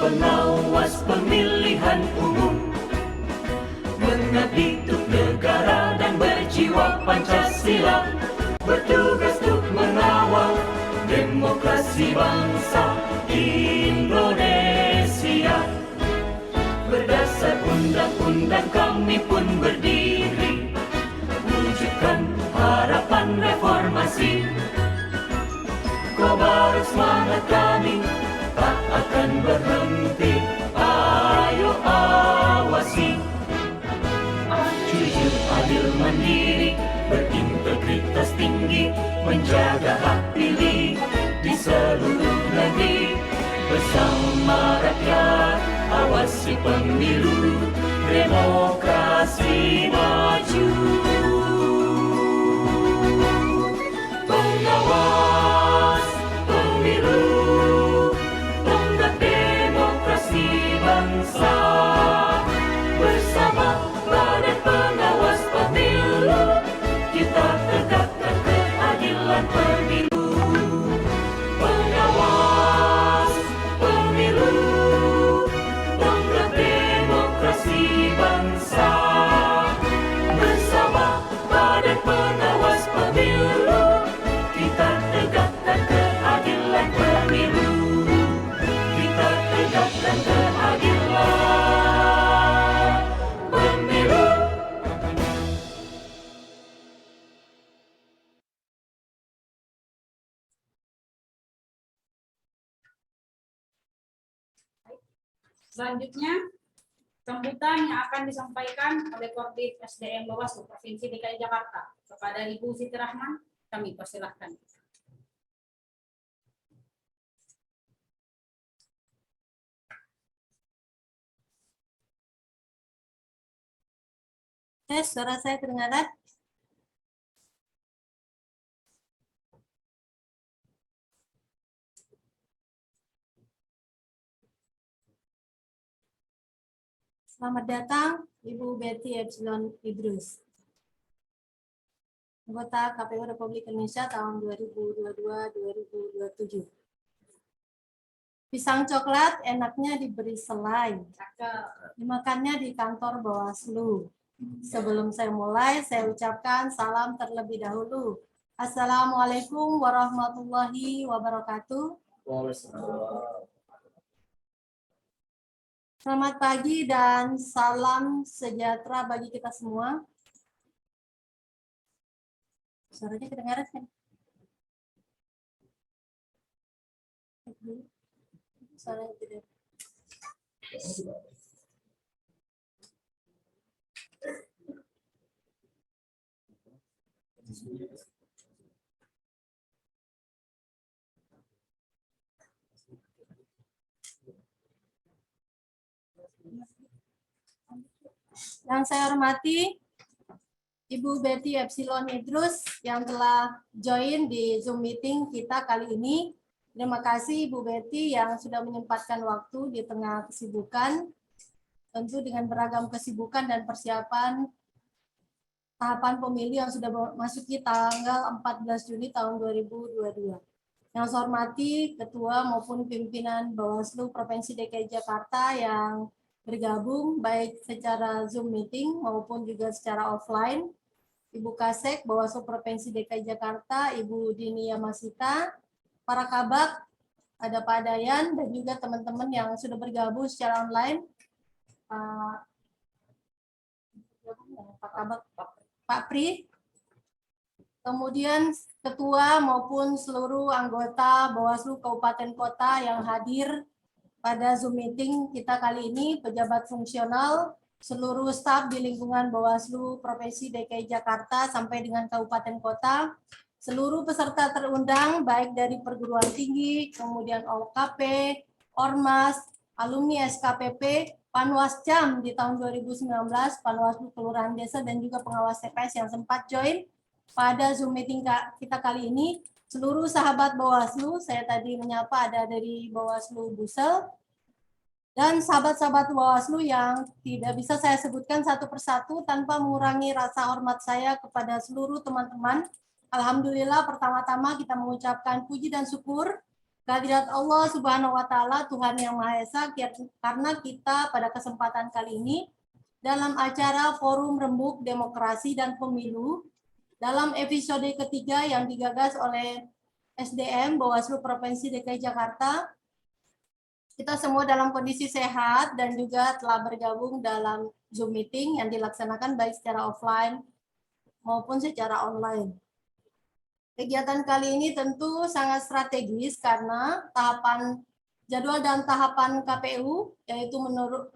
pengawas pemilihan umum, mengabdi untuk negara dan berjiwa Pancasila, bertugas untuk mengawal demokrasi bangsa Indonesia. Berdasar undang-undang kami pun berdiri, wujudkan harapan reformasi. Kobar semangat kami tak akan berhenti, ayo awasi. Jujur, adil, mandiri, berintegritas tinggi, menjaga hak pilih di seluruh negeri. Bersama rakyat, awasi pemilu, demokrasi maju. Pengawas pemilu, tonggak demokrasi bangsa. Bersama Badan Pengawas Pemilu, kita tegakkan keadilan pemilu. Pengawas pemilu, tonggak demokrasi bangsa. Bersama Badan Pengawas Pemilu, kita tegakkan keadilan pemilu. Kita tegakkan keadilan pemilu. Selanjutnya, sambutan yang akan disampaikan oleh Korbit SDM Bawaslu Provinsi DKI Jakarta kepada Ibu Siti Rahman, kami persilahkan. Tes, suara saya kedengaran? Selamat datang Ibu Betty Epsilon Idrus, anggota KPU Republik Indonesia tahun 2022-2027. Pisang coklat enaknya diberi selai, dimakannya di kantor Bawaslu. Sebelum saya mulai, saya ucapkan salam terlebih dahulu. Assalamualaikum warahmatullahi wabarakatuh. Selamat pagi dan salam sejahtera bagi kita semua. Suaranya kedengaran kan? Suaranya tidak. Yang saya hormati Ibu Betty Epsilon Idrus yang telah join di Zoom meeting kita kali ini. Terima kasih Ibu Betty yang sudah menyempatkan waktu di tengah kesibukan, tentu dengan beragam kesibukan dan persiapan tahapan pemilu yang sudah memasuki tanggal 14 Juni tahun 2022. Yang saya hormati Ketua maupun pimpinan Bawaslu Provinsi DKI Jakarta yang bergabung baik secara Zoom meeting maupun juga secara offline. Ibu Kasek Bawaslu Provinsi DKI Jakarta, Ibu Dini Yamasita, para kabak, ada Pak Dayan dan juga teman-teman yang sudah bergabung secara online. Pak Kabak, Pak Pri, kemudian Ketua maupun seluruh anggota Bawaslu Kabupaten Kota yang hadir pada Zoom meeting kita kali ini, pejabat fungsional, seluruh staf di lingkungan Bawaslu Provinsi DKI Jakarta sampai dengan Kabupaten Kota, seluruh peserta terundang baik dari perguruan tinggi, kemudian OKP, Ormas, alumni SKPP, Panwascam di tahun 2019, Panwaslu Kelurahan Desa dan juga pengawas TPS yang sempat join pada Zoom meeting kita kali ini. Seluruh sahabat Bawaslu, saya tadi menyapa ada dari Bawaslu Busel, dan sahabat-sahabat Bawaslu yang tidak bisa saya sebutkan satu persatu tanpa mengurangi rasa hormat saya kepada seluruh teman-teman. Alhamdulillah, pertama-tama kita mengucapkan puji dan syukur Kehadirat Allah Subhanahu wa Ta'ala, Tuhan Yang Maha Esa, karena kita pada kesempatan kali ini dalam acara Forum Rembuk Demokrasi dan Pemilu dalam episode ketiga yang digagas oleh SDM Bawaslu Provinsi DKI Jakarta, kita semua dalam kondisi sehat dan juga telah bergabung dalam Zoom meeting yang dilaksanakan baik secara offline maupun secara online. Kegiatan kali ini tentu sangat strategis karena jadwal dan tahapan KPU, yaitu menurut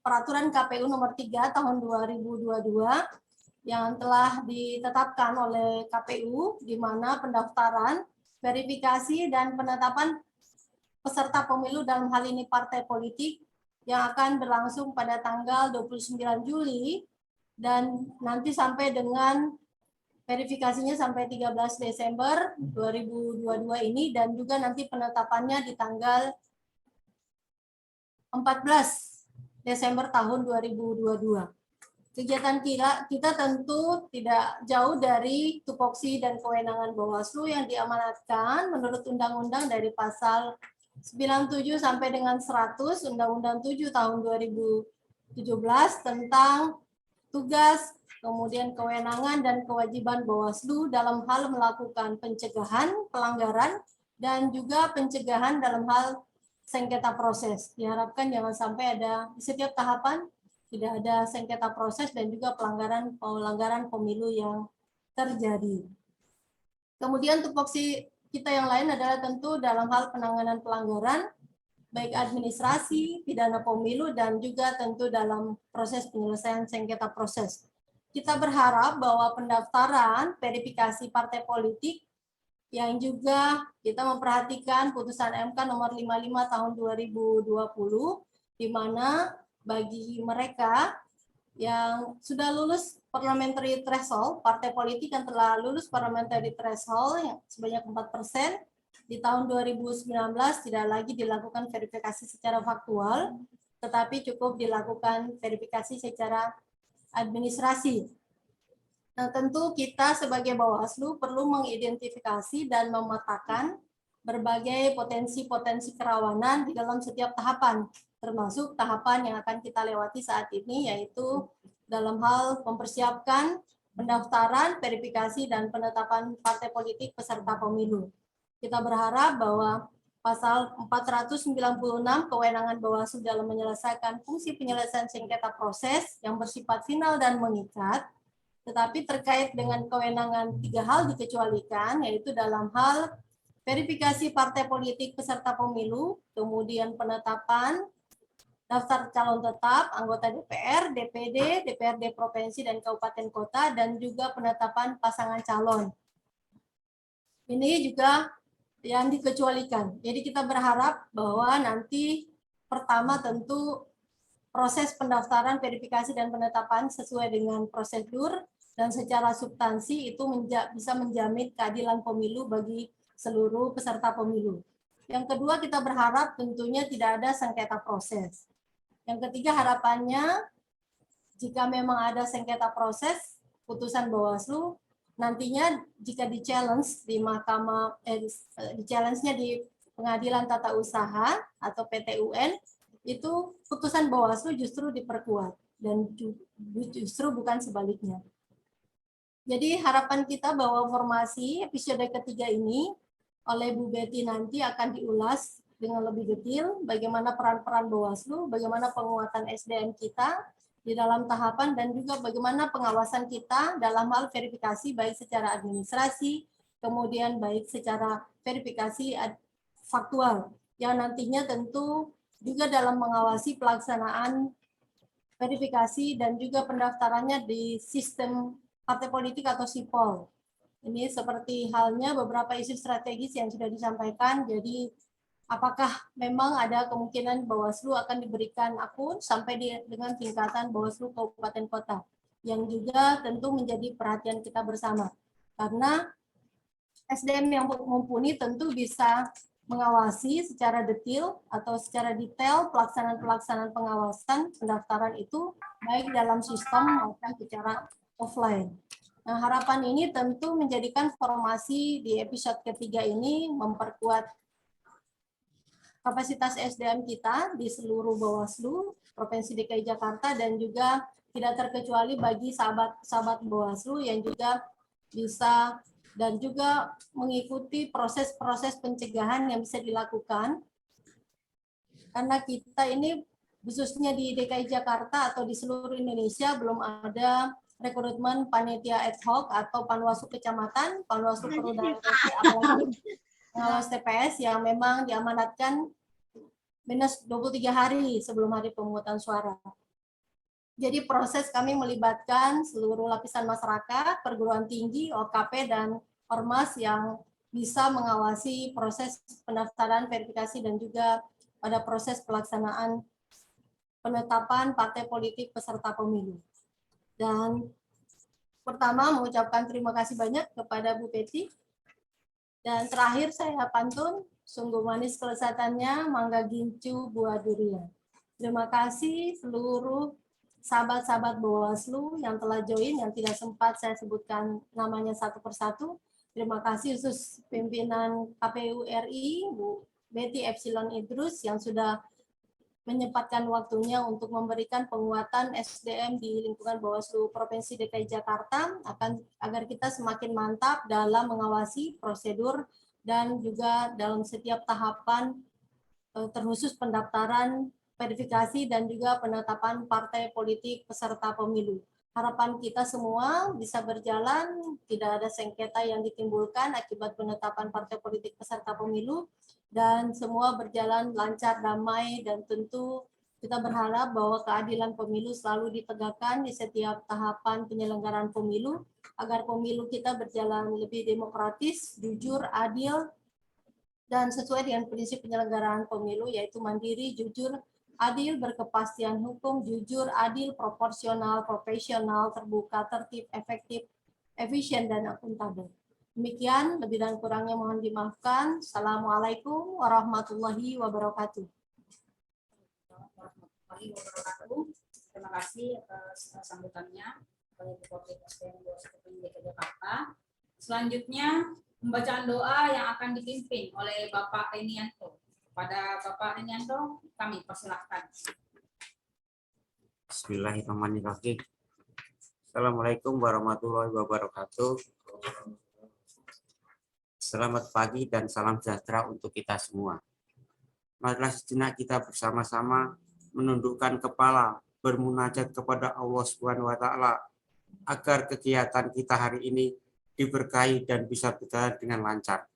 peraturan KPU nomor 3 tahun 2022 yang telah ditetapkan oleh KPU, di mana pendaftaran, verifikasi, dan penetapan peserta pemilu dalam hal ini partai politik yang akan berlangsung pada tanggal 29 Juli dan nanti sampai dengan verifikasinya sampai 13 Desember 2022 ini, dan juga nanti penetapannya di tanggal 14 Desember tahun 2022. Kegiatan kita tentu tidak jauh dari tupoksi dan kewenangan Bawaslu yang diamanatkan menurut Undang-Undang dari pasal 97 sampai dengan 100 Undang-Undang 7 tahun 2017 tentang tugas, kemudian kewenangan dan kewajiban Bawaslu dalam hal melakukan pencegahan pelanggaran dan juga pencegahan dalam hal sengketa proses. Diharapkan jangan sampai ada di setiap tahapan tidak ada sengketa proses dan juga pelanggaran pemilu yang terjadi. Kemudian tupoksi kita yang lain adalah tentu dalam hal penanganan pelanggaran baik administrasi, pidana pemilu, dan juga tentu dalam proses penyelesaian sengketa proses. Kita berharap bahwa pendaftaran verifikasi partai politik yang juga kita memperhatikan putusan MK nomor 55 tahun 2020, di mana bagi mereka yang sudah lulus parliamentary threshold, partai politik yang telah lulus parliamentary threshold yang sebanyak 4%, di tahun 2019 tidak lagi dilakukan verifikasi secara faktual, tetapi cukup dilakukan verifikasi secara administrasi. Nah, tentu kita sebagai Bawaslu perlu mengidentifikasi dan memetakan berbagai potensi-potensi kerawanan di dalam setiap tahapan, termasuk tahapan yang akan kita lewati saat ini, yaitu dalam hal mempersiapkan pendaftaran, verifikasi, dan penetapan partai politik peserta pemilu. Kita berharap bahwa pasal 496 kewenangan Bawaslu dalam menyelesaikan fungsi penyelesaian sengketa proses yang bersifat final dan mengikat, tetapi terkait dengan kewenangan 3 hal dikecualikan, yaitu dalam hal verifikasi partai politik peserta pemilu, kemudian penetapan daftar calon tetap, anggota DPR, DPD, DPRD provinsi dan kabupaten kota, dan juga penetapan pasangan calon. Ini juga yang dikecualikan. Jadi kita berharap bahwa nanti pertama tentu proses pendaftaran, verifikasi, dan penetapan sesuai dengan prosedur dan secara substansi itu bisa menjamin keadilan pemilu bagi seluruh peserta pemilu. Yang kedua, kita berharap tentunya tidak ada sengketa proses. Yang ketiga, harapannya jika memang ada sengketa proses, putusan Bawaslu nantinya jika di-challenge di di-challenge-nya di Pengadilan Tata Usaha atau PT-UN, itu putusan Bawaslu justru diperkuat dan justru bukan sebaliknya. Jadi harapan kita bahwa formasi episode ketiga ini oleh Bu Betty nanti akan diulas dengan lebih detail bagaimana peran-peran Bawaslu, bagaimana penguatan SDM kita di dalam tahapan, dan juga bagaimana pengawasan kita dalam hal verifikasi baik secara administrasi, kemudian baik secara verifikasi faktual, yang nantinya tentu juga dalam mengawasi pelaksanaan verifikasi dan juga pendaftarannya di sistem partai politik atau SIPOL. Ini seperti halnya beberapa isu strategis yang sudah disampaikan, jadi apakah memang ada kemungkinan Bawaslu akan diberikan akun sampai dengan tingkatan Bawaslu Kabupaten Kota, yang juga tentu menjadi perhatian kita bersama. Karena SDM yang mumpuni tentu bisa mengawasi secara detail atau secara detail pelaksanaan pengawasan pendaftaran itu baik dalam sistem maupun secara offline. Nah, harapan ini tentu menjadikan formasi di episode ketiga ini memperkuat kapasitas SDM kita di seluruh Bawaslu Provinsi DKI Jakarta, dan juga tidak terkecuali bagi sahabat-sahabat Bawaslu yang juga bisa dan juga mengikuti proses-proses pencegahan yang bisa dilakukan. Karena kita ini khususnya di DKI Jakarta atau di seluruh Indonesia belum ada rekrutmen panitia ad hoc atau panwaslu kecamatan, panwaslu kelurahan, apalagi pengawas TPS yang memang diamanatkan minus 23 hari sebelum hari pemungutan suara. Jadi proses kami melibatkan seluruh lapisan masyarakat, perguruan tinggi, OKP, dan Ormas yang bisa mengawasi proses pendaftaran, verifikasi, dan juga pada proses pelaksanaan penetapan partai politik peserta pemilu. Dan pertama mengucapkan terima kasih banyak kepada Bu Peti. Dan terakhir saya pantun, sungguh manis kelezatannya mangga gincu buah durian. Terima kasih seluruh sahabat-sahabat Bawaslu yang telah join, yang tidak sempat saya sebutkan namanya satu persatu. Terima kasih khusus pimpinan KPU RI, Bu Betty Epsilon Idrus, yang sudah menyempatkan waktunya untuk memberikan penguatan SDM di lingkungan Bawaslu Provinsi DKI Jakarta agar kita semakin mantap dalam mengawasi prosedur dan juga dalam setiap tahapan terkhusus pendaftaran, verifikasi, dan juga penetapan partai politik peserta pemilu. Harapan kita semua bisa berjalan, tidak ada sengketa yang ditimbulkan akibat penetapan partai politik peserta pemilu, dan semua berjalan lancar, damai, dan tentu kita berharap bahwa keadilan pemilu selalu ditegakkan di setiap tahapan penyelenggaraan pemilu, agar pemilu kita berjalan lebih demokratis, jujur, adil, dan sesuai dengan prinsip penyelenggaraan pemilu, yaitu mandiri, jujur, adil, berkepastian hukum, jujur, adil, proporsional, profesional, terbuka, tertib, efektif, efisien, dan akuntabel. Demikian, lebih dan kurangnya mohon dimaafkan. Assalamualaikum warahmatullahi wabarakatuh. Warahmatullahi wabarakatuh. Terima kasih atas sambutannya oleh Bupati SDM DKI Jakarta. Selanjutnya, pembacaan doa yang akan dipimpin oleh Bapak Renianto. Pada Bapak Renianto, kami persilahkan. Bismillahirrahmanirrahim. Assalamualaikum warahmatullahi wabarakatuh. Selamat pagi dan salam sejahtera untuk kita semua. Marilah sejenak kita bersama-sama menundukkan kepala, bermunajat kepada Allah Subhanahu wa Ta'ala agar kegiatan kita hari ini diberkahi dan bisa berjalan dengan lancar.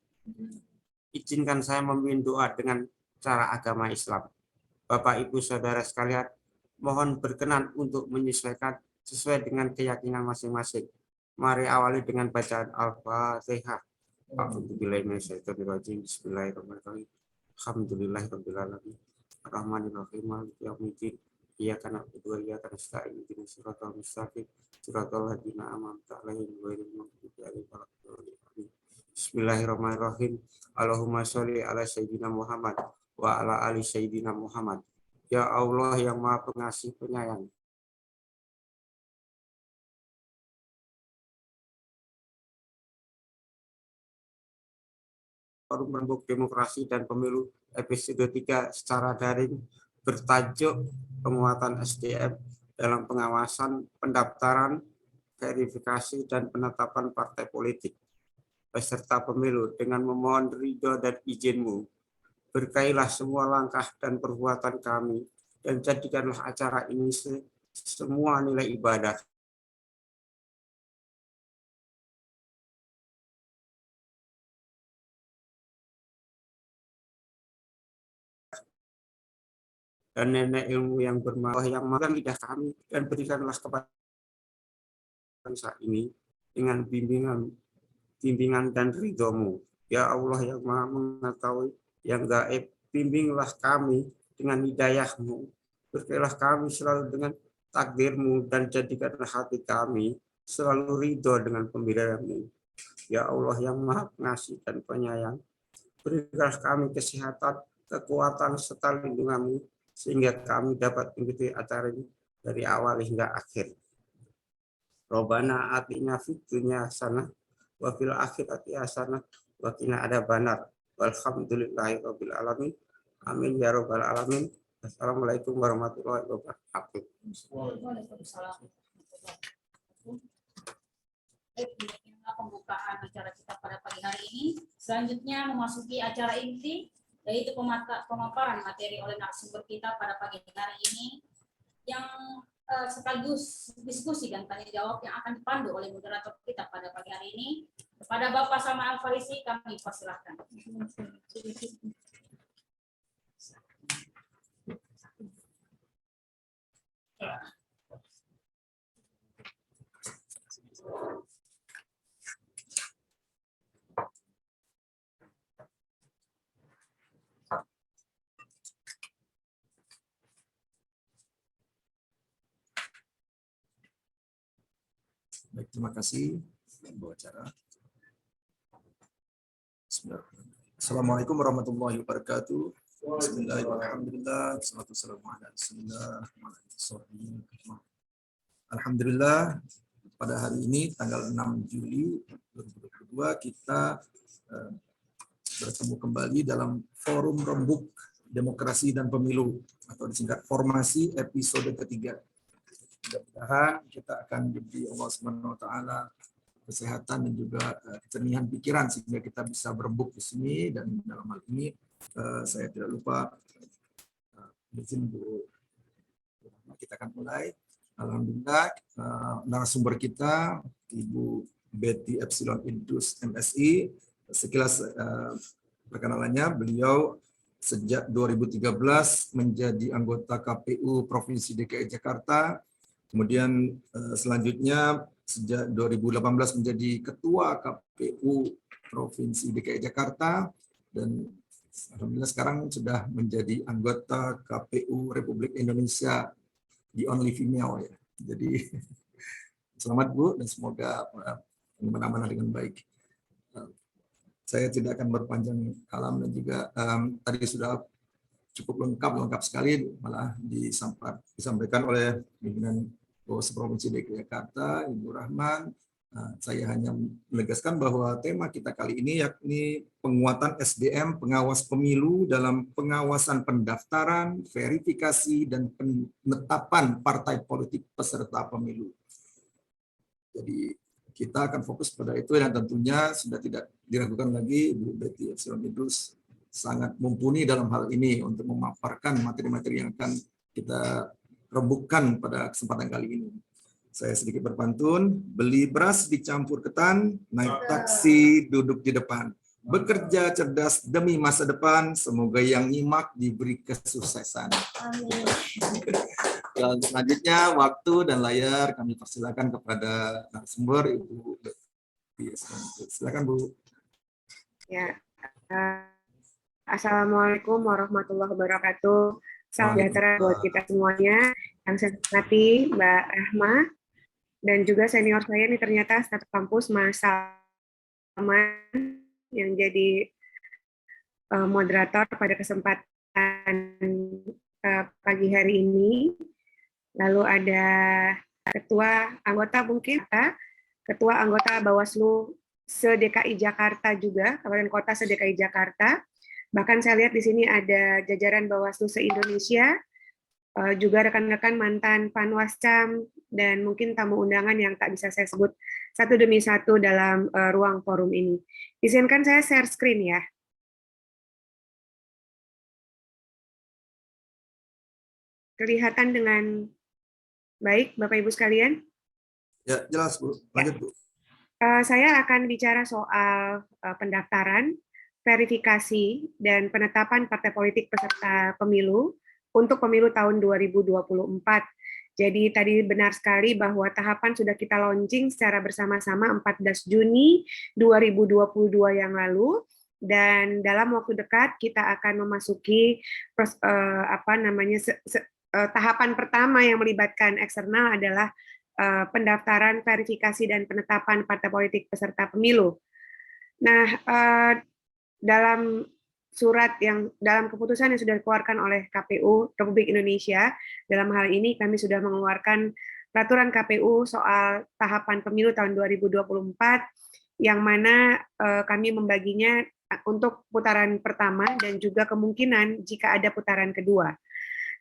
Izinkan saya memimpin doa dengan cara agama Islam. Bapak, Ibu, Saudara sekalian, mohon berkenan untuk menyesuaikan sesuai dengan keyakinan masing-masing. Mari awali dengan bacaan Al-Fatihah. A'udzubillahiminasyaitonirrajim. Bismillahirrahmanirrahim. Alhamdulillahirabbil alamin. Arrahmanirrahim. Maliki yaumiddin. Iyyaka na'budu wa iyyaka nasta'in. Ihdinas siratal mustaqim. Siratal ladzina an'amta 'alaihim ghairil maghdubi 'alaihim waladdallin. Bismillahirrahmanirrahim. Allahumma sholli ala sayyidina Muhammad wa ala ali sayyidina Muhammad. Ya Allah yang Maha Pengasih Penyayang, Forum Rembuk Demokrasi dan Pemilu episode 3 secara daring bertajuk penguatan SDM dalam pengawasan, pendaftaran, verifikasi, dan penetapan partai politik peserta pemilu. Dengan memohon ridho dan izin-Mu, berkailah semua langkah dan perbuatan kami, dan jadikanlah acara ini semua nilai ibadah dan nenek ilmu yang bermanfaat yang magang lidah kami, dan berikanlah kepada bangsa ini dengan bimbingan dan ridho-Mu. Ya Allah yang Maha mengetahui yang gaib, bimbinglah kami dengan hidayah-Mu. Berkailah kami selalu dengan takdir-Mu, dan jadikanlah hati kami selalu ridho dengan pemberian-Mu. Ya Allah yang Maha Pengasih dan Penyayang, berikanlah kami kesehatan, kekuatan, serta lindungan-Mu, sehingga kami dapat mengikuti acara ini dari awal hingga akhir. Robbana atina fid dunya hasanah wa fil akhirati hasanah wa qina adzabannar. Walhamdulillahirabbil alamin. Amin ya robbal alamin. Assalamualaikum warahmatullahi wabarakatuh. Waalaikumsalam. Baik, demikianlah pembukaan acara kita pada pagi hari ini. Selanjutnya memasuki acara inti, yaitu pemaparan materi oleh narasumber kita pada pagi hari ini, yang sekaligus diskusi dan tanya jawab yang akan dipandu oleh moderator kita pada pagi hari ini. Kepada Bapak Salman Al-Farisi kami persilahkan. Baik, terima kasih Bu acara. Assalamualaikum warahmatullahi wabarakatuh. Bismillahirrahmanirrahim. Alhamdulillah, pada hari ini tanggal 6 Juli 2022 kita bertemu kembali dalam forum rembuk demokrasi dan pemilu atau disingkat formasi episode ketiga. Mudah-mudahan kita akan diberi Allah Subhanahu wa taala kesehatan dan juga kecernihan pikiran sehingga kita bisa berembuk di sini. Dan dalam hal ini saya tidak lupa izin Bu, kita akan mulai. Alhamdulillah narasumber kita Ibu Betty Epsilon Idrus MSI. Sekilas perkenalannya, beliau sejak 2013 menjadi anggota KPU Provinsi DKI Jakarta. Kemudian selanjutnya sejak 2018 menjadi Ketua KPU Provinsi DKI Jakarta, dan alhamdulillah sekarang sudah menjadi anggota KPU Republik Indonesia, the only female ya. Jadi selamat Bu, dan semoga amanah dengan baik. Saya tidak akan berpanjang kalam, dan juga tadi sudah cukup lengkap sekali, malah disampaikan oleh pimpinan Provinsi DKI Jakarta, Ibu Rahman. Saya hanya menegaskan bahwa tema kita kali ini yakni penguatan SDM pengawas pemilu dalam pengawasan pendaftaran, verifikasi, dan penetapan partai politik peserta pemilu. Jadi kita akan fokus pada itu, dan tentunya sudah tidak diragukan lagi Ibu Betty Epsilon Idrus sangat mumpuni dalam hal ini untuk memaparkan materi-materi yang akan kita rembukan pada kesempatan kali ini. Saya sedikit berpantun, beli beras dicampur ketan, naik taksi duduk di depan. Bekerja cerdas demi masa depan, semoga yang nyimak diberi kesuksesan. Amin. Dan selanjutnya waktu dan layar kami persilakan kepada narasumber Ibu Betty. Silakan Bu. Ya. Assalamualaikum warahmatullahi wabarakatuh. Salam sejahtera buat kita semuanya. Yang saya hormati Mbak Rahma, dan juga senior saya ini ternyata staf kampus Mas Salman yang jadi moderator pada kesempatan pagi hari ini. Lalu ada ketua anggota Bawaslu se-DKI Jakarta juga, Kabupaten Kota se-DKI Jakarta. Bahkan saya lihat di sini ada jajaran Bawaslu se-Indonesia, juga rekan-rekan mantan Panwascam, dan mungkin tamu undangan yang tak bisa saya sebut satu demi satu dalam ruang forum ini. Izinkan saya share screen ya. Kelihatan dengan baik, Bapak Ibu sekalian? Ya, jelas Bu. Lanjut Bu. Saya akan bicara soal pendaftaran, verifikasi, dan penetapan partai politik peserta pemilu untuk pemilu tahun 2024. Jadi tadi benar sekali bahwa tahapan sudah kita launching secara bersama-sama 14 Juni 2022 yang lalu, dan dalam waktu dekat kita akan memasuki tahapan pertama yang melibatkan eksternal adalah pendaftaran, verifikasi, dan penetapan partai politik peserta pemilu. Nah, dalam dalam keputusan yang sudah dikeluarkan oleh KPU Republik Indonesia, dalam hal ini kami sudah mengeluarkan peraturan KPU soal tahapan pemilu tahun 2024, yang mana kami membaginya untuk putaran pertama dan juga kemungkinan jika ada putaran kedua.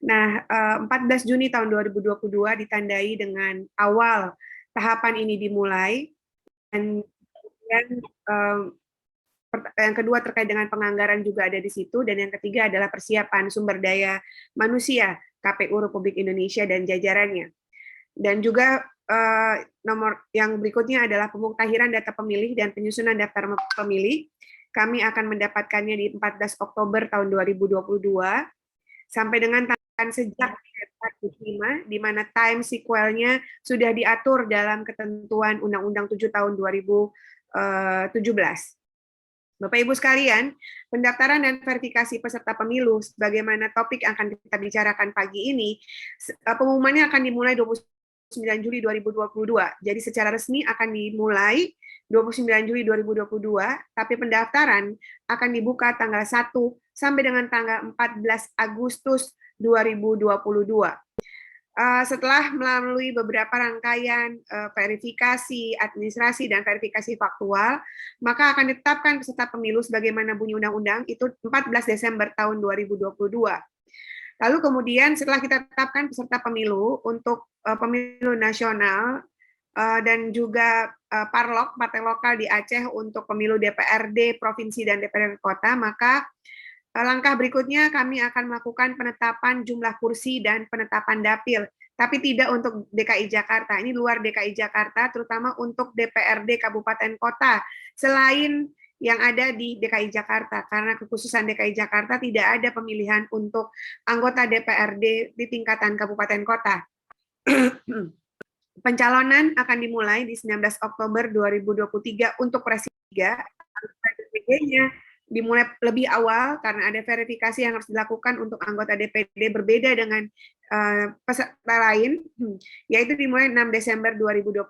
Nah, 14 Juni tahun 2022 ditandai dengan awal tahapan ini dimulai, dan kemudian yang kedua terkait dengan penganggaran juga ada di situ, dan yang ketiga adalah persiapan sumber daya manusia KPU Republik Indonesia dan jajarannya. Dan juga nomor yang berikutnya adalah pemuktahiran data pemilih dan penyusunan daftar pemilih. Kami akan mendapatkannya di 14 Oktober tahun 2022 sampai dengan sejak 45, di mana time sequelnya sudah diatur dalam ketentuan Undang-Undang 7 tahun 2017. Bapak Ibu sekalian, pendaftaran dan verifikasi peserta pemilu sebagaimana topik yang akan kita bicarakan pagi ini, pengumumannya akan dimulai 29 Juli 2022. Jadi secara resmi akan dimulai 29 Juli 2022, tapi pendaftaran akan dibuka tanggal 1 sampai dengan tanggal 14 Agustus 2022. Setelah melalui beberapa rangkaian verifikasi, administrasi, dan verifikasi faktual, maka akan ditetapkan peserta pemilu sebagaimana bunyi undang-undang itu 14 Desember tahun 2022. Lalu kemudian setelah kita tetapkan peserta pemilu untuk pemilu nasional dan juga parlok, partai lokal di Aceh untuk pemilu DPRD, provinsi, dan DPRD kota, maka langkah berikutnya kami akan melakukan penetapan jumlah kursi dan penetapan dapil, tapi tidak untuk DKI Jakarta. Ini luar DKI Jakarta, terutama untuk DPRD kabupaten kota, selain yang ada di DKI Jakarta, karena kekhususan DKI Jakarta tidak ada pemilihan untuk anggota DPRD di tingkatan kabupaten kota. Pencalonan akan dimulai di 19 Oktober 2023 untuk presiden, DPD-nya dimulai lebih awal karena ada verifikasi yang harus dilakukan untuk anggota DPD berbeda dengan peserta lain, yaitu dimulai 6 Desember 2022.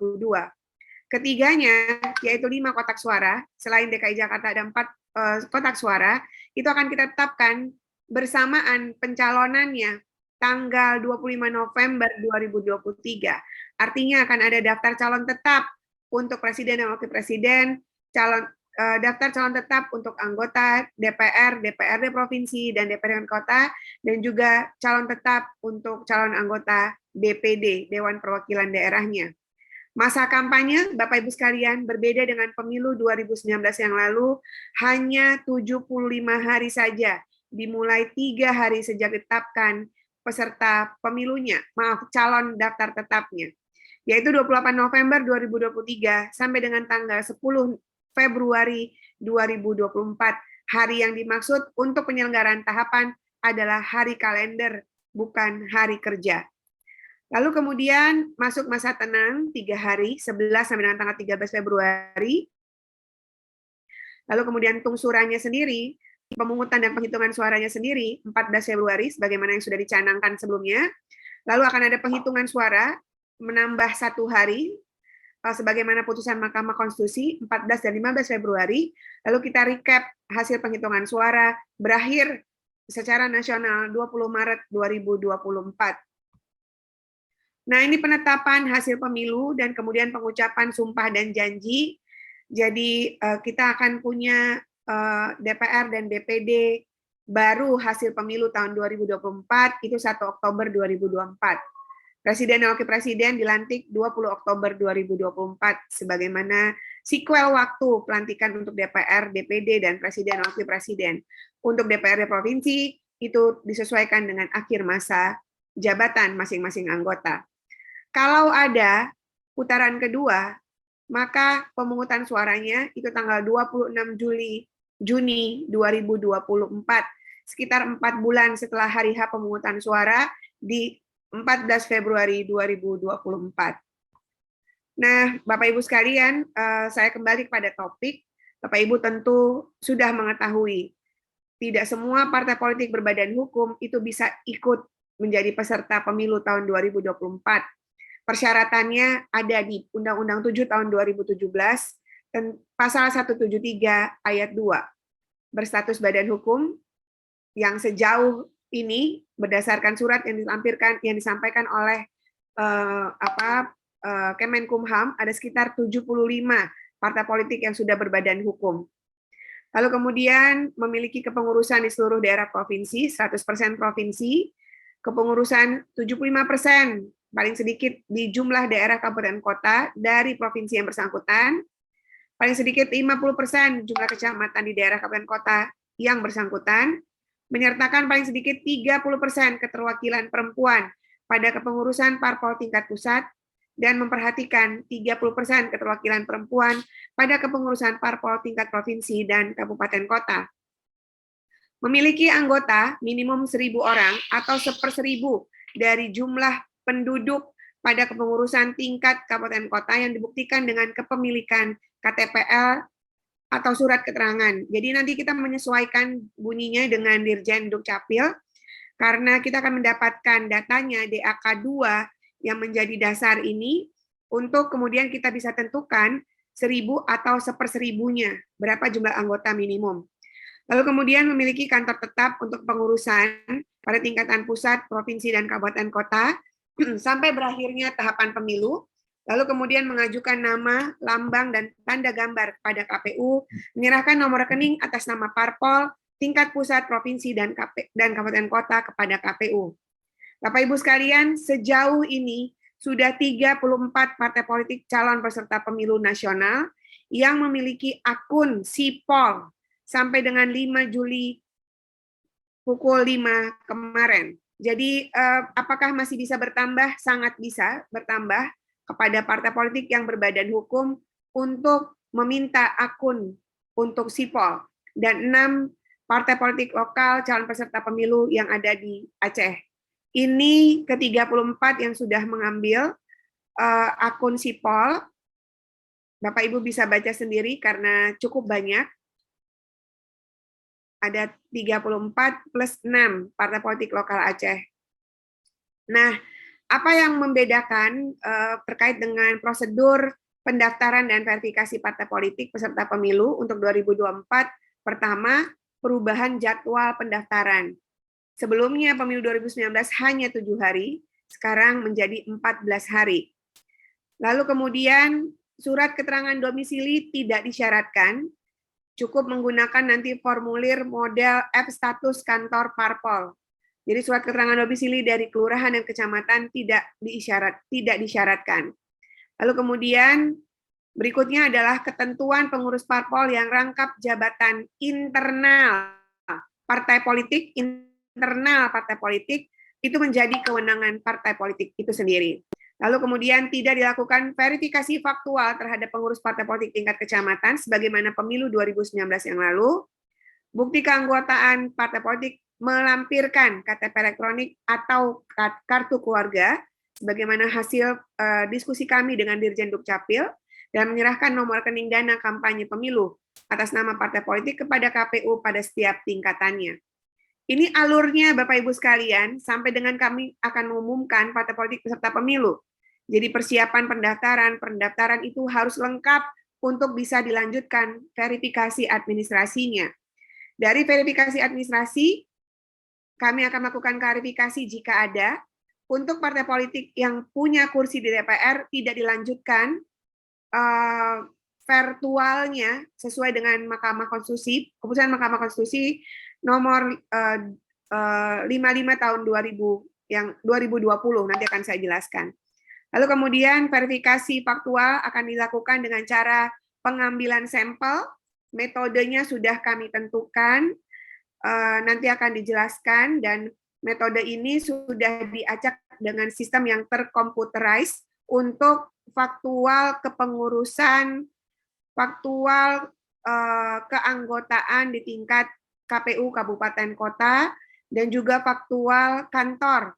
Ketiganya, yaitu 5 kotak suara, selain DKI Jakarta ada 4 kotak suara, itu akan kita tetapkan bersamaan pencalonannya tanggal 25 November 2023. Artinya akan ada daftar calon tetap untuk presiden dan wakil presiden, daftar calon tetap untuk anggota DPR, DPRD provinsi, dan DPRD kota, dan juga calon tetap untuk calon anggota DPD, Dewan Perwakilan Daerahnya. Masa kampanye, Bapak Ibu sekalian, berbeda dengan pemilu 2019 yang lalu, hanya 75 hari saja, dimulai 3 hari sejak ditetapkan peserta pemilunya, calon daftar tetapnya, yaitu 28 November 2023 sampai dengan tanggal 10 Februari 2024. Hari yang dimaksud untuk penyelenggaraan tahapan adalah hari kalender, bukan hari kerja. Lalu kemudian masuk masa tenang 3 hari, 11 sampai dengan tanggal 13 Februari. Lalu kemudian tungsurannya sendiri, pemungutan dan penghitungan suaranya sendiri 14 Februari, sebagaimana yang sudah dicanangkan sebelumnya. Lalu akan ada penghitungan suara, menambah 1 hari, sebagaimana putusan Mahkamah Konstitusi 14 dan 15 Februari, lalu kita recap hasil penghitungan suara berakhir secara nasional 20 Maret 2024. Nah, ini penetapan hasil pemilu dan kemudian pengucapan sumpah dan janji. Jadi kita akan punya DPR dan DPD baru hasil pemilu tahun 2024 itu 1 Oktober 2024. Presiden dan Wakil Presiden dilantik 20 Oktober 2024, sebagaimana sequel waktu pelantikan untuk DPR, DPD, dan Presiden dan Wakil Presiden. Untuk DPRD Provinsi, itu disesuaikan dengan akhir masa jabatan masing-masing anggota. Kalau ada putaran kedua, maka pemungutan suaranya itu tanggal 26 Juni 2024, sekitar 4 bulan setelah hari H pemungutan suara di 14 Februari 2024. Nah, Bapak Ibu sekalian, saya kembali kepada topik. Bapak Ibu tentu sudah mengetahui, tidak semua partai politik berbadan hukum itu bisa ikut menjadi peserta pemilu tahun 2024. Persyaratannya ada di Undang-Undang 7 tahun 2017, dan pasal 173 ayat 2. Berstatus badan hukum yang sejauh ini berdasarkan surat yang disampaikan oleh Kemenkumham, ada sekitar 75 partai politik yang sudah berbadan hukum. Lalu kemudian memiliki kepengurusan di seluruh daerah provinsi, 100% provinsi, kepengurusan 75% paling sedikit di jumlah daerah kabupaten kota dari provinsi yang bersangkutan, paling sedikit 50% jumlah kecamatan di daerah kabupaten kota yang bersangkutan, menyertakan paling sedikit 30% keterwakilan perempuan pada kepengurusan parpol tingkat pusat, dan memperhatikan 30% keterwakilan perempuan pada kepengurusan parpol tingkat provinsi dan kabupaten kota. Memiliki anggota minimum 1.000 orang atau 1/1000 dari jumlah penduduk pada kepengurusan tingkat kabupaten kota yang dibuktikan dengan kepemilikan KTPL atau surat keterangan. Jadi nanti kita menyesuaikan bunyinya dengan Dirjen Dukcapil, karena kita akan mendapatkan datanya DAK 2 yang menjadi dasar ini, untuk kemudian kita bisa tentukan 1.000 atau 1/1000-nya, berapa jumlah anggota minimum. Lalu kemudian memiliki kantor tetap untuk pengurusan pada tingkatan pusat, provinsi, dan kabupaten kota, sampai berakhirnya tahapan pemilu, lalu kemudian mengajukan nama, lambang, dan tanda gambar kepada KPU, menyerahkan nomor rekening atas nama parpol, tingkat pusat, provinsi, dan kabupaten kota kepada KPU. Bapak Ibu sekalian, sejauh ini sudah 34 partai politik calon peserta pemilu nasional yang memiliki akun Sipol sampai dengan 5 Juli pukul 5 kemarin. Jadi apakah masih bisa bertambah? Sangat bisa bertambah kepada partai politik yang berbadan hukum untuk meminta akun untuk Sipol, dan 6 partai politik lokal calon peserta pemilu yang ada di Aceh. Ini ke-34 yang sudah mengambil akun Sipol. Bapak Ibu bisa baca sendiri karena cukup banyak. Ada 34 plus 6 partai politik lokal Aceh. Nah, apa yang membedakan terkait dengan prosedur pendaftaran dan verifikasi partai politik peserta pemilu untuk 2024? Pertama, perubahan jadwal pendaftaran. Sebelumnya pemilu 2019 hanya 7 hari, sekarang menjadi 14 hari. Lalu kemudian surat keterangan domisili tidak disyaratkan, cukup menggunakan nanti formulir model F status kantor parpol. Jadi surat keterangan domisili dari kelurahan dan kecamatan tidak disyaratkan. Lalu kemudian berikutnya adalah ketentuan pengurus parpol yang rangkap jabatan internal partai politik, itu menjadi kewenangan partai politik itu sendiri. Lalu kemudian tidak dilakukan verifikasi faktual terhadap pengurus partai politik tingkat kecamatan sebagaimana pemilu 2019 yang lalu. Bukti keanggotaan partai politik melampirkan KTP elektronik atau kartu keluarga sebagaimana hasil diskusi kami dengan Dirjen Dukcapil, dan menyerahkan nomor rekening dana kampanye pemilu atas nama partai politik kepada KPU pada setiap tingkatannya. Ini alurnya Bapak Ibu sekalian, sampai dengan kami akan mengumumkan partai politik peserta pemilu. Jadi persiapan pendaftaran itu harus lengkap untuk bisa dilanjutkan verifikasi administrasinya. Dari verifikasi administrasi, kami akan melakukan klarifikasi jika ada. Untuk partai politik yang punya kursi di DPR tidak dilanjutkan virtualnya sesuai dengan Mahkamah Konstitusi, keputusan Mahkamah Konstitusi nomor 55 tahun 2000 yang 2020, nanti akan saya jelaskan. Lalu kemudian verifikasi faktual akan dilakukan dengan cara pengambilan sampel, metodenya sudah kami tentukan, nanti akan dijelaskan, dan metode ini sudah diacak dengan sistem yang terkomputerized untuk faktual kepengurusan, faktual keanggotaan di tingkat KPU Kabupaten Kota, dan juga faktual kantor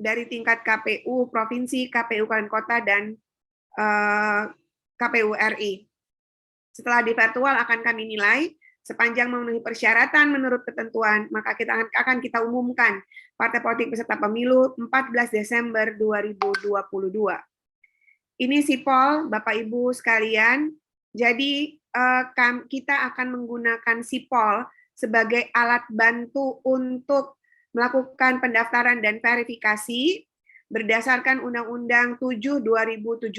dari tingkat KPU Provinsi, KPU Kabupaten Kota, dan KPU RI. Setelah di virtual akan kami nilai, sepanjang memenuhi persyaratan menurut ketentuan, maka kita akan kita umumkan partai politik peserta pemilu 14 Desember 2022. Ini Sipol, Bapak Ibu sekalian. Jadi kita akan menggunakan Sipol sebagai alat bantu untuk melakukan pendaftaran dan verifikasi berdasarkan Undang-Undang 7 2017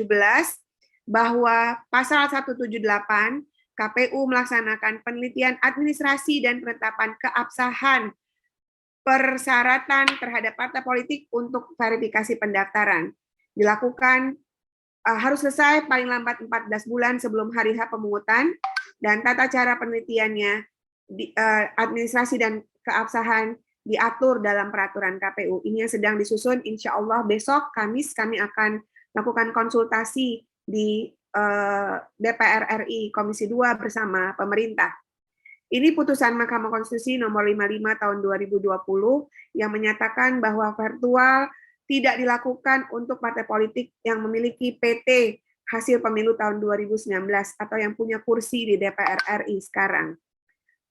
bahwa pasal 178 KPU melaksanakan penelitian administrasi dan penetapan keabsahan persyaratan terhadap partai politik untuk verifikasi pendaftaran. Dilakukan harus selesai paling lambat 14 bulan sebelum hari H pemungutan, dan tata cara penelitiannya, administrasi dan keabsahan diatur dalam peraturan KPU. Ini yang sedang disusun, insya Allah besok Kamis kami akan lakukan konsultasi di DPR RI Komisi 2 bersama pemerintah. Ini putusan Mahkamah Konstitusi nomor 55 tahun 2020 yang menyatakan bahwa virtual tidak dilakukan untuk partai politik yang memiliki PT hasil pemilu tahun 2019 atau yang punya kursi di DPR RI sekarang.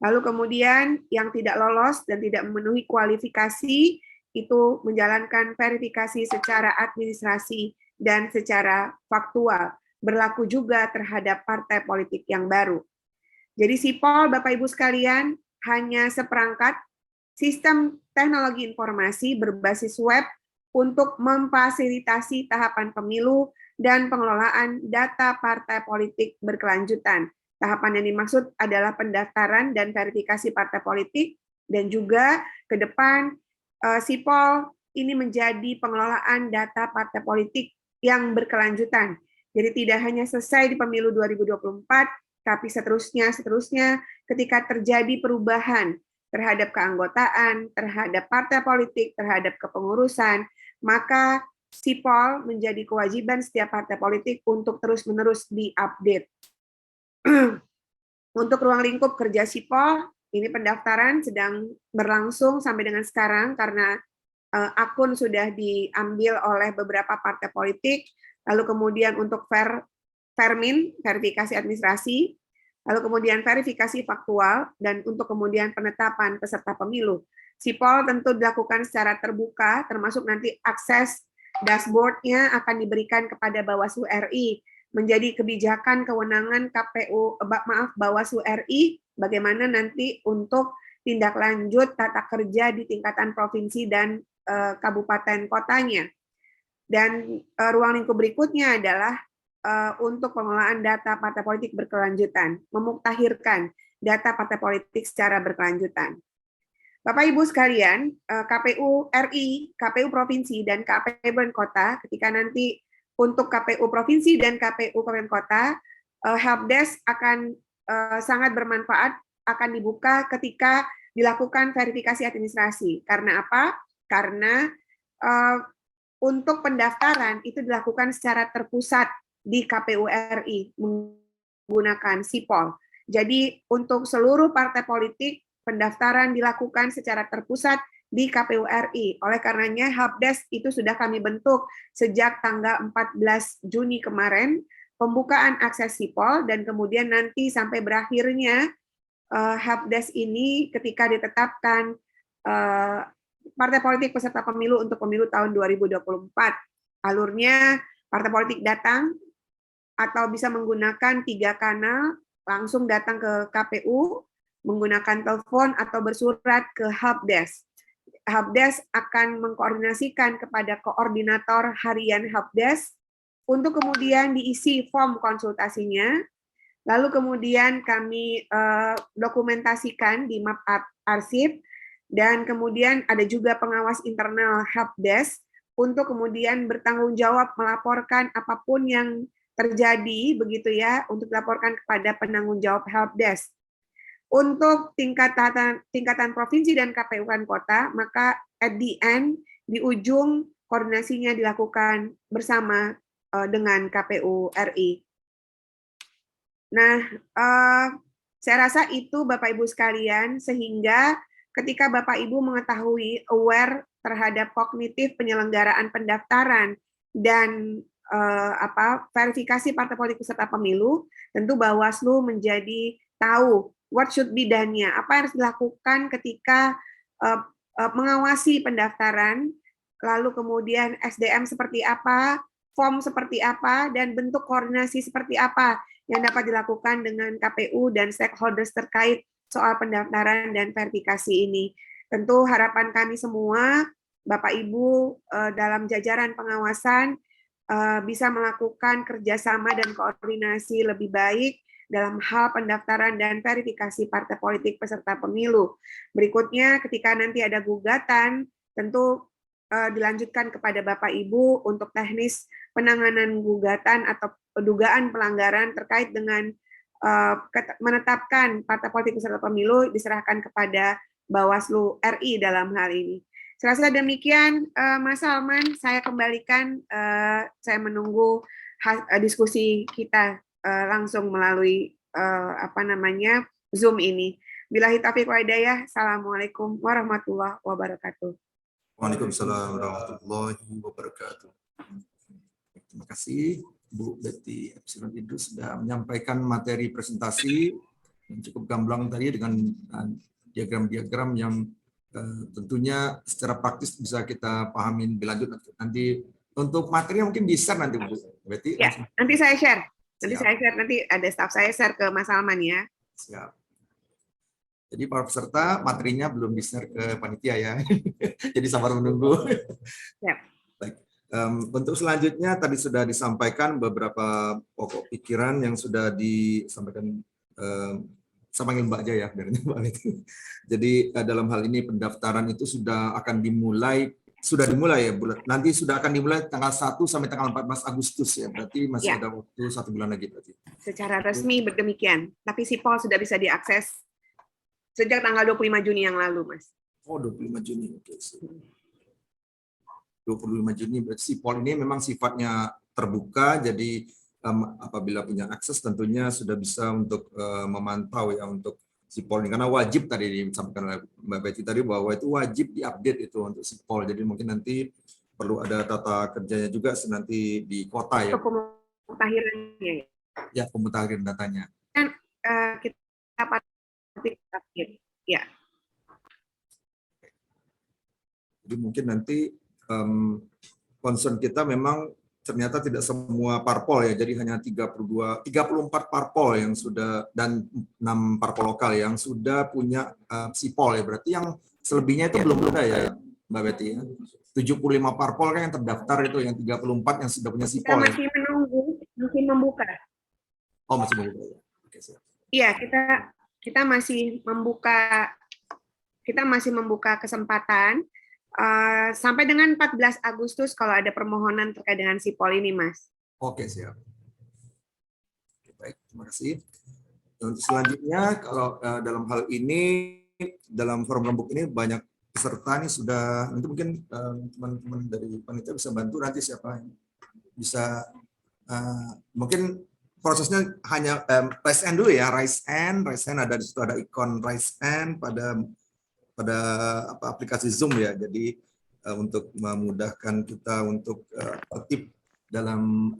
Lalu kemudian yang tidak lolos dan tidak memenuhi kualifikasi itu menjalankan verifikasi secara administrasi dan secara faktual. Berlaku juga terhadap partai politik yang baru. Jadi SIPOL, Bapak Ibu sekalian, hanya seperangkat sistem teknologi informasi berbasis web untuk memfasilitasi tahapan pemilu dan pengelolaan data partai politik berkelanjutan. Tahapan yang dimaksud adalah pendaftaran dan verifikasi partai politik, dan juga ke depan SIPOL ini menjadi pengelolaan data partai politik yang berkelanjutan. Jadi tidak hanya selesai di pemilu 2024, tapi seterusnya ketika terjadi perubahan terhadap keanggotaan, terhadap partai politik, terhadap kepengurusan, maka SIPOL menjadi kewajiban setiap partai politik untuk terus-menerus diupdate. Untuk ruang lingkup kerja SIPOL, ini pendaftaran sedang berlangsung sampai dengan sekarang karena akun sudah diambil oleh beberapa partai politik, lalu kemudian untuk Vermin, verifikasi administrasi, lalu kemudian verifikasi faktual, dan untuk kemudian penetapan peserta pemilu. SIPOL tentu dilakukan secara terbuka, termasuk nanti akses dashboard-nya akan diberikan kepada Bawaslu RI, menjadi kebijakan kewenangan Bawaslu RI, bagaimana nanti untuk tindak lanjut tata kerja di tingkatan provinsi dan kabupaten kotanya. Dan ruang lingkup berikutnya adalah untuk pengelolaan data partai politik berkelanjutan, memuktahirkan data partai politik secara berkelanjutan. Bapak Ibu sekalian, KPU RI, KPU Provinsi, dan KPU Kabupaten Kota, ketika nanti untuk KPU Provinsi dan KPU Kabupaten Kota, helpdesk akan sangat bermanfaat, akan dibuka ketika dilakukan verifikasi administrasi. Karena apa? Karena untuk pendaftaran itu dilakukan secara terpusat di KPU RI menggunakan SIPOL. Jadi untuk seluruh partai politik pendaftaran dilakukan secara terpusat di KPU RI. Oleh karenanya helpdesk itu sudah kami bentuk sejak tanggal 14 Juni kemarin, pembukaan akses SIPOL, dan kemudian nanti sampai berakhirnya helpdesk ini ketika ditetapkan partai politik peserta pemilu untuk pemilu tahun 2024. Alurnya partai politik datang atau bisa menggunakan 3 kanal, langsung datang ke KPU, menggunakan telepon atau bersurat ke helpdesk. Helpdesk akan mengkoordinasikan kepada koordinator harian helpdesk untuk kemudian diisi form konsultasinya, lalu kemudian kami dokumentasikan di map arsip, dan kemudian ada juga pengawas internal helpdesk untuk kemudian bertanggung jawab melaporkan apapun yang terjadi, begitu ya, untuk dilaporkan kepada penanggung jawab helpdesk. Untuk tingkatan provinsi dan KPU Kabupaten Kota, maka at the end, di ujung koordinasinya dilakukan bersama dengan KPU RI. Nah, saya rasa itu Bapak Ibu sekalian, sehingga ketika Bapak Ibu mengetahui aware terhadap kognitif penyelenggaraan pendaftaran dan verifikasi partai politik peserta pemilu, tentu Bawaslu menjadi tahu what should be done-nya, apa yang harus dilakukan ketika mengawasi pendaftaran, lalu kemudian SDM seperti apa, form seperti apa, dan bentuk koordinasi seperti apa yang dapat dilakukan dengan KPU dan stakeholders terkait soal pendaftaran dan verifikasi ini. Tentu harapan kami semua, Bapak Ibu dalam jajaran pengawasan bisa melakukan kerjasama dan koordinasi lebih baik dalam hal pendaftaran dan verifikasi partai politik peserta pemilu. Berikutnya, ketika nanti ada gugatan, tentu dilanjutkan kepada Bapak Ibu untuk teknis penanganan gugatan atau dugaan pelanggaran terkait dengan menetapkan partai politik peserta pemilu diserahkan kepada Bawaslu RI dalam hal ini. Serasa demikian, Mas Salman, saya kembalikan, saya menunggu diskusi kita langsung melalui Zoom ini. Billahi taufiq wa hidayah. Assalamualaikum warahmatullahi wabarakatuh. Waalaikumsalam warahmatullahi wabarakatuh. Terima kasih Bu Betty Epsilon Idrus sudah menyampaikan materi presentasi yang cukup gamblang tadi dengan diagram-diagram yang tentunya secara praktis bisa kita pahamin lebih lanjut. Nanti untuk materi mungkin bisa nanti Bu Betty. Ya, nanti saya share. Siap. Nanti ada staff saya share ke Mas Salman ya. Siap. Jadi para peserta materinya belum di-share ke panitia ya. Jadi sabar menunggu. Siap. Baik. Untuk selanjutnya tadi sudah disampaikan beberapa pokok pikiran yang sudah disampaikan sama Mbak Aja ya dari Mbak Betty. Jadi dalam hal ini pendaftaran itu sudah dimulai ya, nanti sudah akan dimulai tanggal 1 sampai tanggal 14 Agustus ya, berarti masih ada waktu 1 bulan lagi berarti. Secara resmi demikian, tapi sipol sudah bisa diakses sejak tanggal 25 Juni yang lalu, Mas. Oh, 25 Juni. Oke. 25 Juni berarti sipol ini memang sifatnya terbuka, jadi apabila punya akses tentunya sudah bisa untuk memantau ya untuk sipol ini, karena wajib tadi disampaikan oleh Mbak Betty tadi bahwa itu wajib diupdate itu untuk sipol, jadi mungkin nanti perlu ada tata kerjanya juga nanti di kota ya. Pemutahirannya ya. Ya, pemutahiran datanya. Kan kita update ya. Jadi mungkin nanti concern kita memang ternyata tidak semua parpol ya, jadi hanya 34 parpol yang sudah dan 6 parpol lokal yang sudah punya sipol ya, berarti yang selebihnya itu belum ada ya Mbak Betty ya. 75 parpol kan yang terdaftar itu, yang 34 yang sudah punya sipol. Kita masih menunggu, masih membuka. Oh, masih membuka ya. Oke, siap. Iya, kita masih membuka kesempatan sampai dengan 14 Agustus kalau ada permohonan terkait dengan sipol ini, Mas. Oke, siap. Oke, baik, terima kasih. Untuk selanjutnya, kalau dalam hal ini, dalam forum rembuk ini banyak peserta ini sudah, nanti mungkin teman-teman dari panitia bisa bantu nanti siapa yang bisa, mungkin prosesnya hanya raise hand dulu ya, raise hand ada di situ ada ikon raise hand pada aplikasi Zoom ya. Jadi untuk memudahkan kita untuk tertib dalam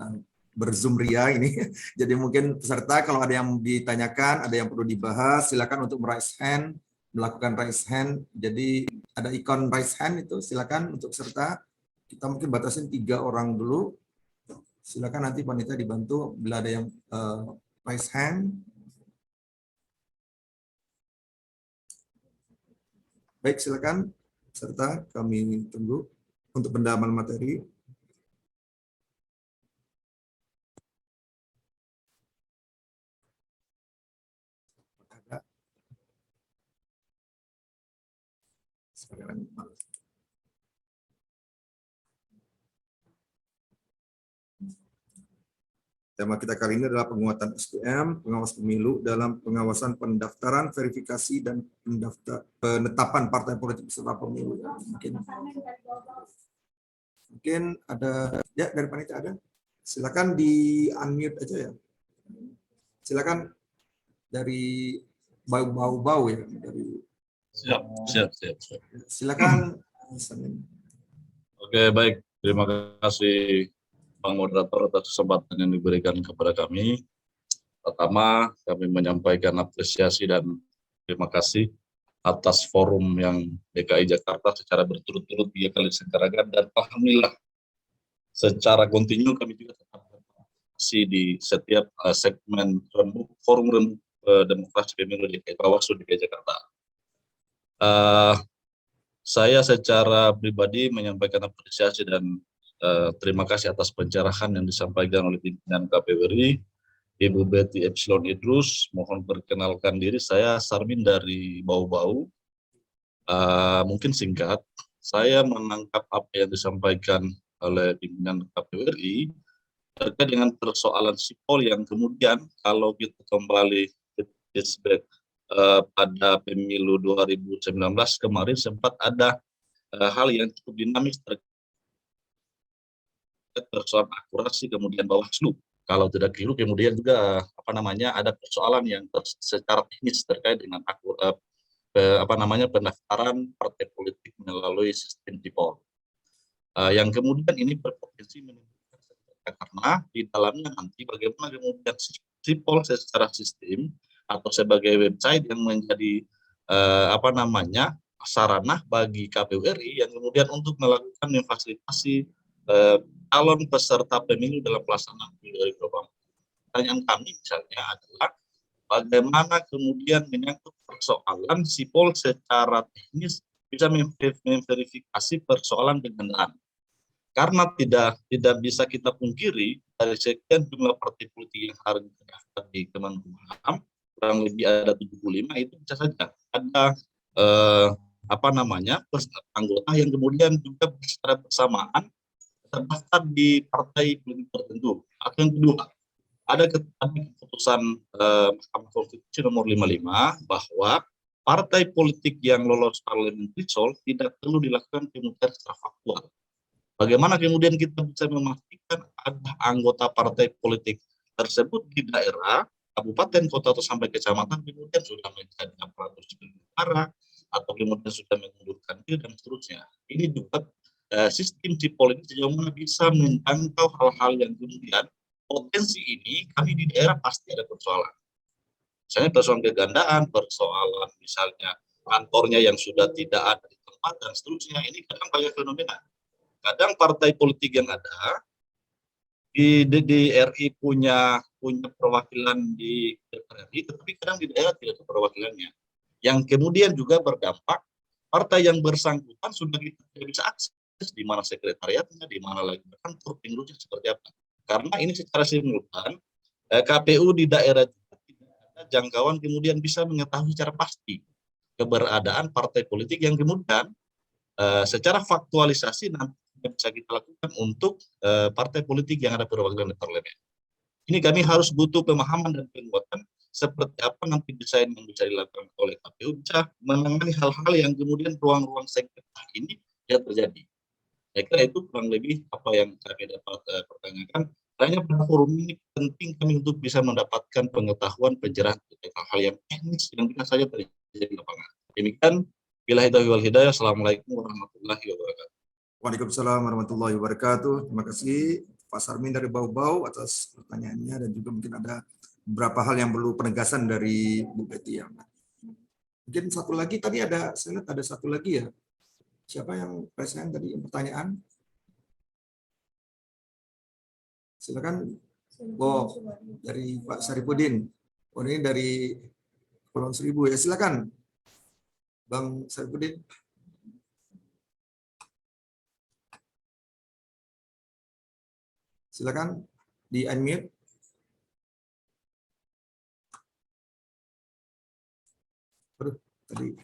berzoom ria ini. Jadi mungkin peserta kalau ada yang ditanyakan, ada yang perlu dibahas, silakan untuk raise hand, melakukan raise hand. Jadi ada ikon raise hand itu, silakan untuk peserta. Kita mungkin batasin 3 orang dulu. Silakan nanti panitia dibantu bila ada yang raise hand. Baik, silakan serta kami tunggu untuk pendalaman materi. Sekarang tema kita kali ini adalah penguatan SDM, pengawas pemilu dalam pengawasan pendaftaran, verifikasi, dan penetapan partai politik peserta pemilu. Mungkin ada, ya dari panitia ada. Silakan di unmute aja ya. Silakan dari bau ya. Dari... Siap. Silakan. Oke, baik. Terima kasih Bang Moderator atas kesempatan yang diberikan kepada kami. Pertama, kami menyampaikan apresiasi dan terima kasih atas forum yang DKI Jakarta secara berturut-turut 3 kali diselenggarakan, dan alhamdulillah secara kontinu kami juga tetap berpartisipasi di setiap segmen forum demokrasi pemilu DKI Bawaslu DKI Jakarta. Saya secara pribadi menyampaikan apresiasi dan terima kasih atas pencerahan yang disampaikan oleh pimpinan KPU RI Ibu Betty Epsilon Idrus, mohon perkenalkan diri, saya Sarmin dari Bau-Bau. Mungkin singkat, saya menangkap apa yang disampaikan oleh pimpinan KPU RI terkait dengan persoalan sipol yang kemudian kalau kita kembali ke flashback pada pemilu 2019 kemarin sempat ada hal yang cukup dinamis terkait persoalan akurasi kemudian Bawaslu. Kalau tidak keliru kemudian juga ada persoalan yang secara teknis terkait dengan pendaftaran partai politik melalui sistem sipol. Yang kemudian ini berpotensi menimbulkan karena di dalamnya nanti bagaimana kemudian sipol secara sistem atau sebagai website yang menjadi sarana bagi KPU RI yang kemudian untuk melakukan memfasilitasi calon peserta pemilu dalam pelaksanaan pemilu 2024. Pertanyaan kami misalnya adalah bagaimana kemudian menyangkut persoalan sipol secara teknis bisa memverifikasi persoalan pendanaan. Karena tidak bisa kita pungkiri dari sekian jumlah partai politik yang hari ini terdaftar di Kemenkumham, kurang lebih ada 75, itu bisa saja ada anggota yang kemudian juga secara bersamaan terdaftar di partai politik tertentu. Atau yang kedua, ada keputusan Mahkamah Konstitusi nomor 55 bahwa partai politik yang lolos parliamentary threshold tidak perlu dilakukan pemutihan secara faktual. Bagaimana kemudian kita bisa memastikan ada anggota partai politik tersebut di daerah, kabupaten, kota, atau sampai kecamatan kemudian sudah menjadi aparatur sipil negara atau kemudian sudah mengundurkan diri dan seterusnya. Ini juga sistem sipol ini sejauh mana bisa menjangkau hal-hal yang kemudian potensi ini kami di daerah pasti ada persoalan. Misalnya persoalan kegandaan, persoalan misalnya kantornya yang sudah tidak ada di tempat dan seterusnya. Ini kadang banyak fenomena. Kadang partai politik yang ada di RI punya perwakilan di DPR RI, tetapi kadang di daerah tidak ada perwakilannya. Yang kemudian juga berdampak partai yang bersangkutan sudah tidak bisa akses di mana sekretariatnya, di mana lagi berkantor, pengurusnya seperti apa. Karena ini secara simultan KPU di daerah tidak ada jangkauan kemudian bisa mengetahui secara pasti keberadaan partai politik yang kemudian secara faktualisasi nanti bisa kita lakukan untuk partai politik yang ada perwakilan di parlemen. Ini kami harus butuh pemahaman dan penguatan seperti apa nanti desain yang bisa dilakukan oleh KPU bisa menangani hal-hal yang kemudian ruang-ruang sengketa ini yang terjadi. Saya kira itu kurang lebih apa yang kami dapat pertanyakan. Hanya pada forum ini penting kami untuk bisa mendapatkan pengetahuan pencerahan terkait hal-hal yang teknis yang bisa saja terjadi di lapangan. Demikian, billahi taufiq wal hidayah. Assalamualaikum warahmatullahi wabarakatuh. Waalaikumsalam warahmatullahi wabarakatuh. Terima kasih Pak Sarmin dari Bau-Bau atas pertanyaannya dan juga mungkin ada beberapa hal yang perlu penegasan dari Bu Betty. Mungkin satu lagi tadi ada, saya lihat ada satu lagi ya. Siapa yang presiden tadi pertanyaan? Silakan. Oh, dari Pak Saripudin. Oh, ini dari Kepulauan Seribu ya. Silakan, Bang Saripudin. Silakan di unmute. Aduh, tadi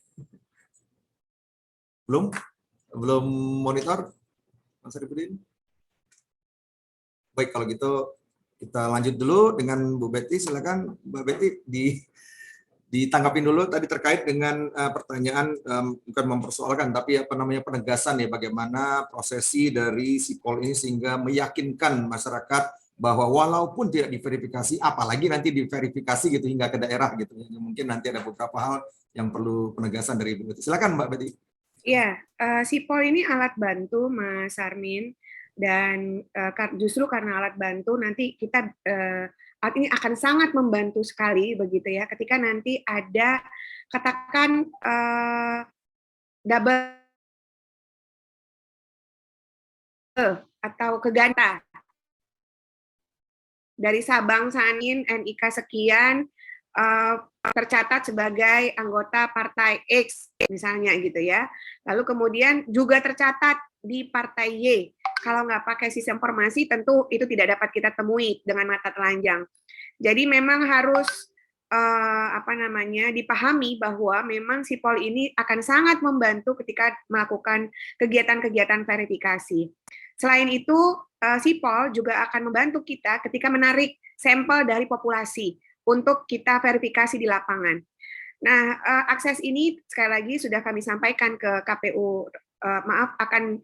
belum monitor, Mas Saripudin. Baik, kalau gitu kita lanjut dulu dengan Bu Betty. Silakan Mbak Betty ditanggapin dulu tadi terkait dengan pertanyaan, bukan mempersoalkan tapi penegasan ya, bagaimana prosesi dari sipol ini sehingga meyakinkan masyarakat bahwa walaupun tidak diverifikasi, apalagi nanti diverifikasi gitu hingga ke daerah gitu. Mungkin nanti ada beberapa hal yang perlu penegasan dari Bu Betty. Silakan Mbak Betty. Iya, sipol ini alat bantu Mas Sarmin, dan justru karena alat bantu nanti kita alat ini akan sangat membantu sekali begitu ya ketika nanti ada katakan double atau keganta dari Sabang Sanin NIK sekian tercatat sebagai anggota partai X misalnya gitu ya. Lalu kemudian juga tercatat di partai Y. Kalau nggak pakai sistem informasi tentu itu tidak dapat kita temui dengan mata telanjang. Jadi memang harus dipahami bahwa memang Sipol ini akan sangat membantu ketika melakukan kegiatan-kegiatan verifikasi. Selain itu, Sipol juga akan membantu kita ketika menarik sampel dari populasi untuk kita verifikasi di lapangan. Nah, akses ini sekali lagi sudah kami sampaikan ke KPU, akan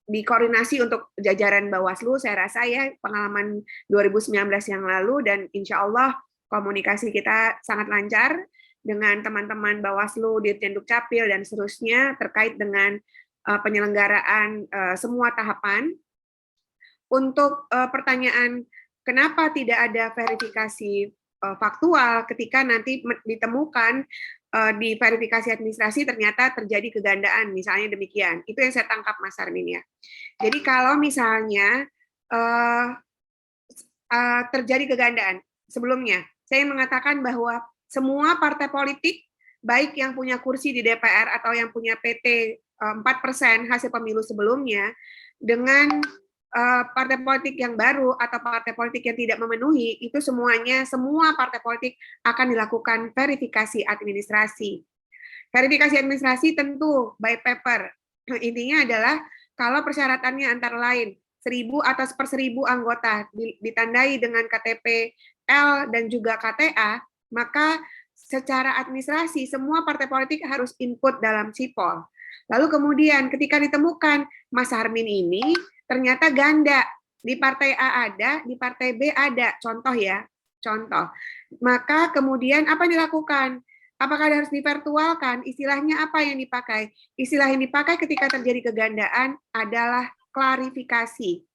dikoordinasi untuk jajaran Bawaslu. Saya rasa ya pengalaman 2019 yang lalu, dan insya Allah komunikasi kita sangat lancar dengan teman-teman Bawaslu, Dirjen Dukcapil, dan seterusnya terkait dengan penyelenggaraan semua tahapan. Untuk pertanyaan kenapa tidak ada verifikasi faktual ketika nanti ditemukan di verifikasi administrasi ternyata terjadi kegandaan, misalnya demikian. Itu yang saya tangkap, Mas Sarmin ya. Jadi kalau misalnya terjadi kegandaan sebelumnya, saya mengatakan bahwa semua partai politik, baik yang punya kursi di DPR atau yang punya PT 4% hasil pemilu sebelumnya, dengan partai politik yang baru atau partai politik yang tidak memenuhi, itu semua partai politik akan dilakukan verifikasi administrasi. Verifikasi administrasi tentu by paper. Intinya adalah kalau persyaratannya antara lain 1.000 atau per 1.000 anggota ditandai dengan KTP L dan juga KTA, maka secara administrasi semua partai politik harus input dalam Sipol. Lalu kemudian ketika ditemukan Mas Harmin ini ternyata ganda, di partai A ada, di partai B ada, contoh ya, contoh. Maka kemudian apa yang dilakukan? Apakah harus divirtualkan? Istilahnya apa yang dipakai? Istilah yang dipakai ketika terjadi kegandaan adalah klarifikasi.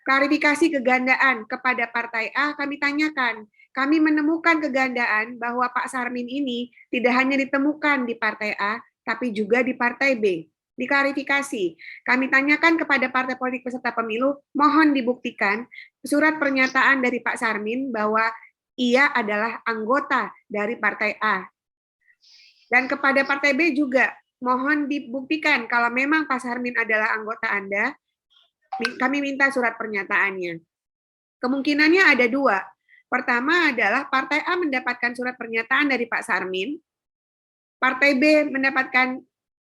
Klarifikasi kegandaan kepada partai A, kami tanyakan, kami menemukan kegandaan bahwa Pak Sarmin ini tidak hanya ditemukan di partai A, tapi juga di partai B. Diklarifikasi. Kami tanyakan kepada partai politik peserta pemilu, mohon dibuktikan surat pernyataan dari Pak Sarmin bahwa ia adalah anggota dari partai A. Dan kepada partai B juga, mohon dibuktikan kalau memang Pak Sarmin adalah anggota Anda, kami minta surat pernyataannya. Kemungkinannya ada dua. Pertama adalah partai A mendapatkan surat pernyataan dari Pak Sarmin, partai B mendapatkan,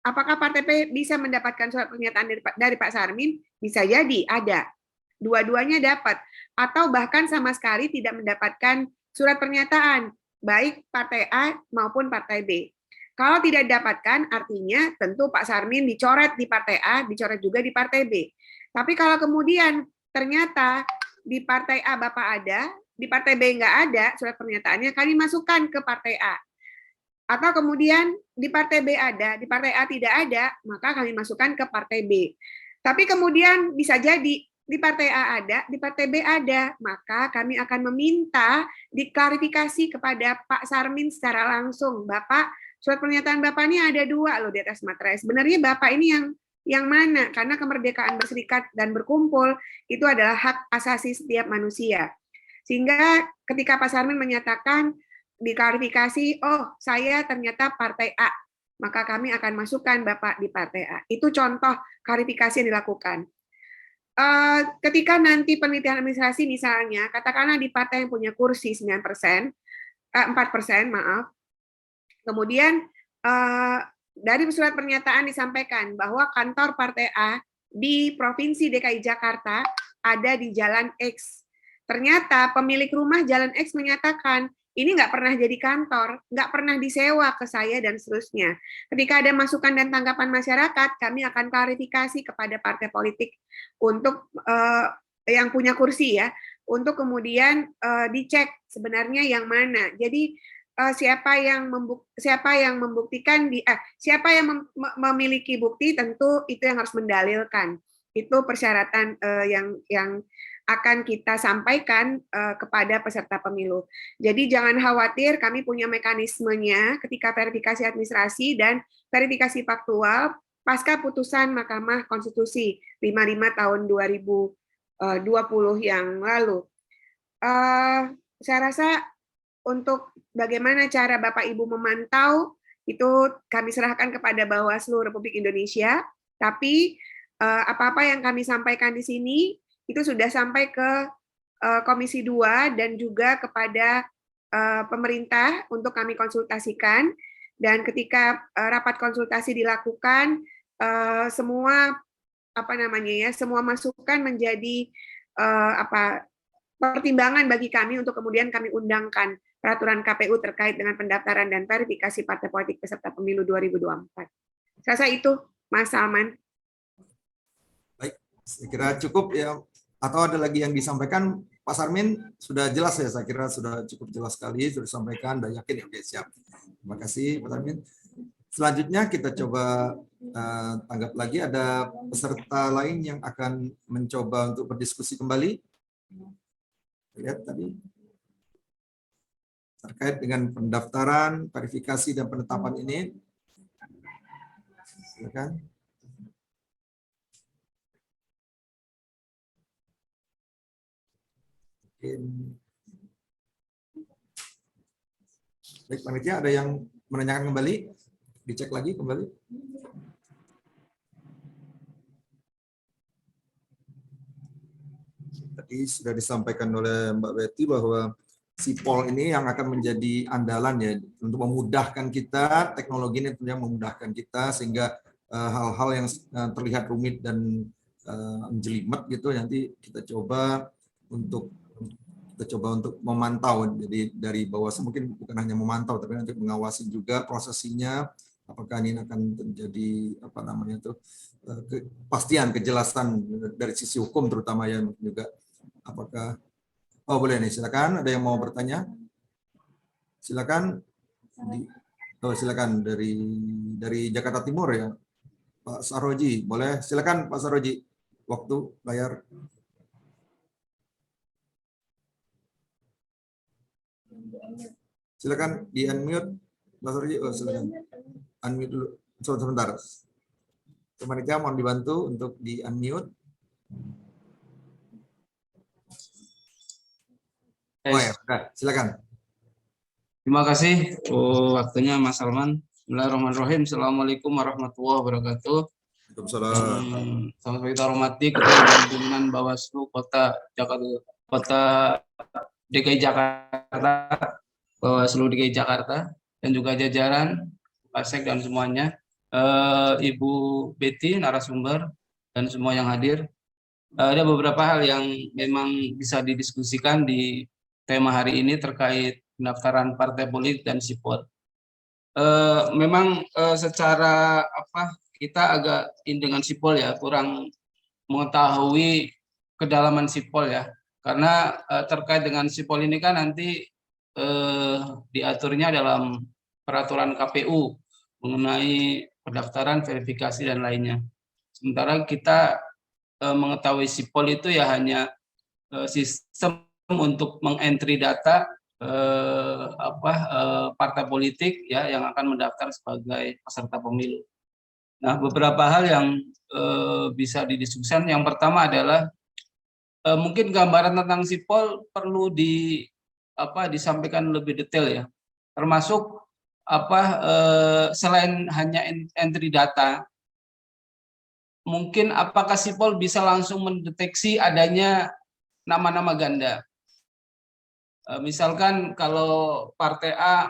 apakah partai B bisa mendapatkan surat pernyataan dari Pak Sarmin? Bisa jadi, ada. Dua-duanya dapat. Atau bahkan sama sekali tidak mendapatkan surat pernyataan, baik partai A maupun partai B. Kalau tidak didapatkan, artinya tentu Pak Sarmin dicoret di partai A, dicoret juga di partai B. Tapi kalau kemudian ternyata di partai A Bapak ada, di partai B nggak ada surat pernyataannya, kami masukkan ke partai A. Atau kemudian di partai B ada, di partai A tidak ada, maka kami masukkan ke partai B. Tapi kemudian bisa jadi di partai A ada, di partai B ada, maka kami akan meminta diklarifikasi kepada Pak Sarmin secara langsung. Bapak, surat pernyataan Bapak ini ada dua loh di atas materai. Sebenarnya Bapak ini yang mana? Karena kemerdekaan berserikat dan berkumpul itu adalah hak asasi setiap manusia. Sehingga ketika Pak Sarmin menyatakan diklarifikasi, oh saya ternyata partai A, maka kami akan masukkan Bapak di partai A. Itu contoh klarifikasi yang dilakukan. Ketika nanti penelitian administrasi misalnya, katakanlah di partai yang punya kursi 4%, maaf, kemudian dari surat pernyataan disampaikan bahwa kantor partai A di Provinsi DKI Jakarta ada di Jalan X. Ternyata pemilik rumah Jalan X menyatakan, ini nggak pernah jadi kantor, nggak pernah disewa ke saya, dan seterusnya. Ketika ada masukan dan tanggapan masyarakat, kami akan klarifikasi kepada partai politik untuk yang punya kursi ya, untuk kemudian dicek sebenarnya yang mana. Jadi siapa yang membuktikan siapa yang memiliki bukti, tentu itu yang harus mendalilkan. Itu persyaratan yang akan kita sampaikan kepada peserta pemilu. Jadi jangan khawatir, kami punya mekanismenya ketika verifikasi administrasi dan verifikasi faktual pasca putusan Mahkamah Konstitusi 55 tahun 2020 yang lalu. Saya rasa untuk bagaimana cara Bapak Ibu memantau, itu kami serahkan kepada Bawaslu Republik Indonesia, tapi apa-apa yang kami sampaikan di sini, itu sudah sampai ke Komisi 2 dan juga kepada pemerintah untuk kami konsultasikan. Dan ketika rapat konsultasi dilakukan, semua semua masukan menjadi pertimbangan bagi kami untuk kemudian kami undangkan peraturan KPU terkait dengan pendaftaran dan verifikasi partai politik peserta pemilu 2024. Saya rasa itu, Mas Salman. Baik, saya kira cukup ya. Atau ada lagi yang disampaikan, Pak Sarmin? Sudah jelas ya, saya kira sudah cukup jelas sekali, sudah disampaikan, dan yakin ya, oke, siap. Terima kasih, Pak Sarmin. Selanjutnya kita coba tanggap lagi, ada peserta lain yang akan mencoba untuk berdiskusi kembali. Lihat tadi terkait dengan pendaftaran, verifikasi dan penetapan ini. Silakan. Baik, panitia, ada yang menanyakan kembali? Dicek lagi kembali. Tadi sudah disampaikan oleh Mbak Betty bahwa Sipol ini yang akan menjadi andalan ya untuk memudahkan kita, teknologi ini tentunya memudahkan kita sehingga hal-hal yang terlihat rumit dan menjelimet gitu nanti kita coba untuk memantau. Jadi dari Bawaslu mungkin bukan hanya memantau tapi nanti mengawasi juga prosesinya, apakah ini akan terjadi kepastian, kejelasan dari sisi hukum terutama ya juga. Apakah boleh nih, silakan, ada yang mau bertanya? Silakan. Silakan dari Jakarta Timur ya. Pak Saroji, boleh? Silakan Pak Saroji. Waktu layar. Silakan di unmute Pak Saroji. Silakan. Unmute dulu. Sebentar. Panitia mohon dibantu untuk di unmute. Ya, silakan. Terima kasih waktunya Mas Salman. Bismillahirrahmanirrahim. Assalamualaikum warahmatullahi wabarakatuh. Waalaikumsalam. Selamat pagi, hormati Ketua Pimpinan Bawaslu Kota DKI Jakarta, Bawaslu DKI Jakarta, dan juga jajaran Polsek dan semuanya, Ibu Betty narasumber dan semua yang hadir. Ada beberapa hal yang memang bisa didiskusikan di tema hari ini terkait pendaftaran partai politik dan sipol. Memang secara kita agak dengan sipol ya, kurang mengetahui kedalaman sipol ya, karena terkait dengan sipol ini kan nanti diaturnya dalam peraturan KPU mengenai pendaftaran, verifikasi dan lainnya. Sementara kita mengetahui sipol itu ya hanya sistem untuk mengentry data partai politik ya yang akan mendaftar sebagai peserta pemilu. Nah, beberapa hal yang bisa didiskusikan. Yang pertama adalah mungkin gambaran tentang sipol perlu disampaikan lebih detail ya. Termasuk selain hanya entry data, mungkin apakah sipol bisa langsung mendeteksi adanya nama-nama ganda. Misalkan kalau partai A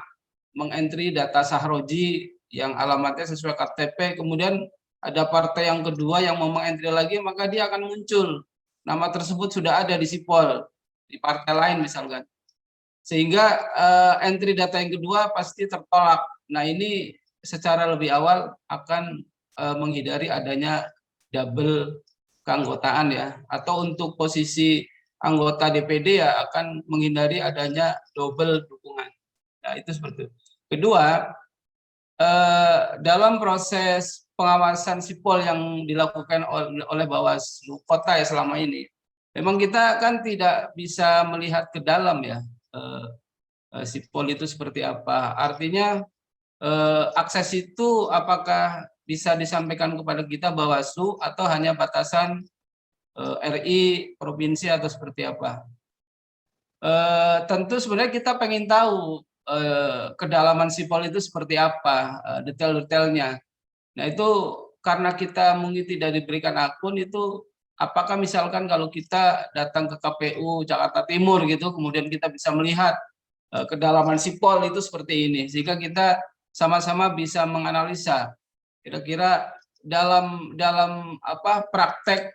mengentry data Sahroji yang alamatnya sesuai KTP, kemudian ada partai yang kedua yang mau mengentry lagi, maka dia akan muncul. Nama tersebut sudah ada di sipol, di partai lain misalkan. Sehingga entry data yang kedua pasti tertolak. Nah ini secara lebih awal akan menghindari adanya double keanggotaan ya. Atau untuk posisi anggota DPD ya akan menghindari adanya double dukungan. Nah itu seperti itu. Kedua, dalam proses pengawasan sipol yang dilakukan oleh Bawaslu Kota ya selama ini, memang kita kan tidak bisa melihat ke dalam ya sipol itu seperti apa. Artinya akses itu apakah bisa disampaikan kepada kita Bawaslu atau hanya batasan RI, provinsi atau seperti apa. Tentu sebenarnya kita pengen tahu kedalaman sipol itu seperti apa, detail-detailnya. Nah itu karena kita mungkin tidak diberikan akun itu apakah misalkan kalau kita datang ke KPU Jakarta Timur gitu, kemudian kita bisa melihat kedalaman sipol itu seperti ini, sehingga kita sama-sama bisa menganalisa kira-kira dalam praktek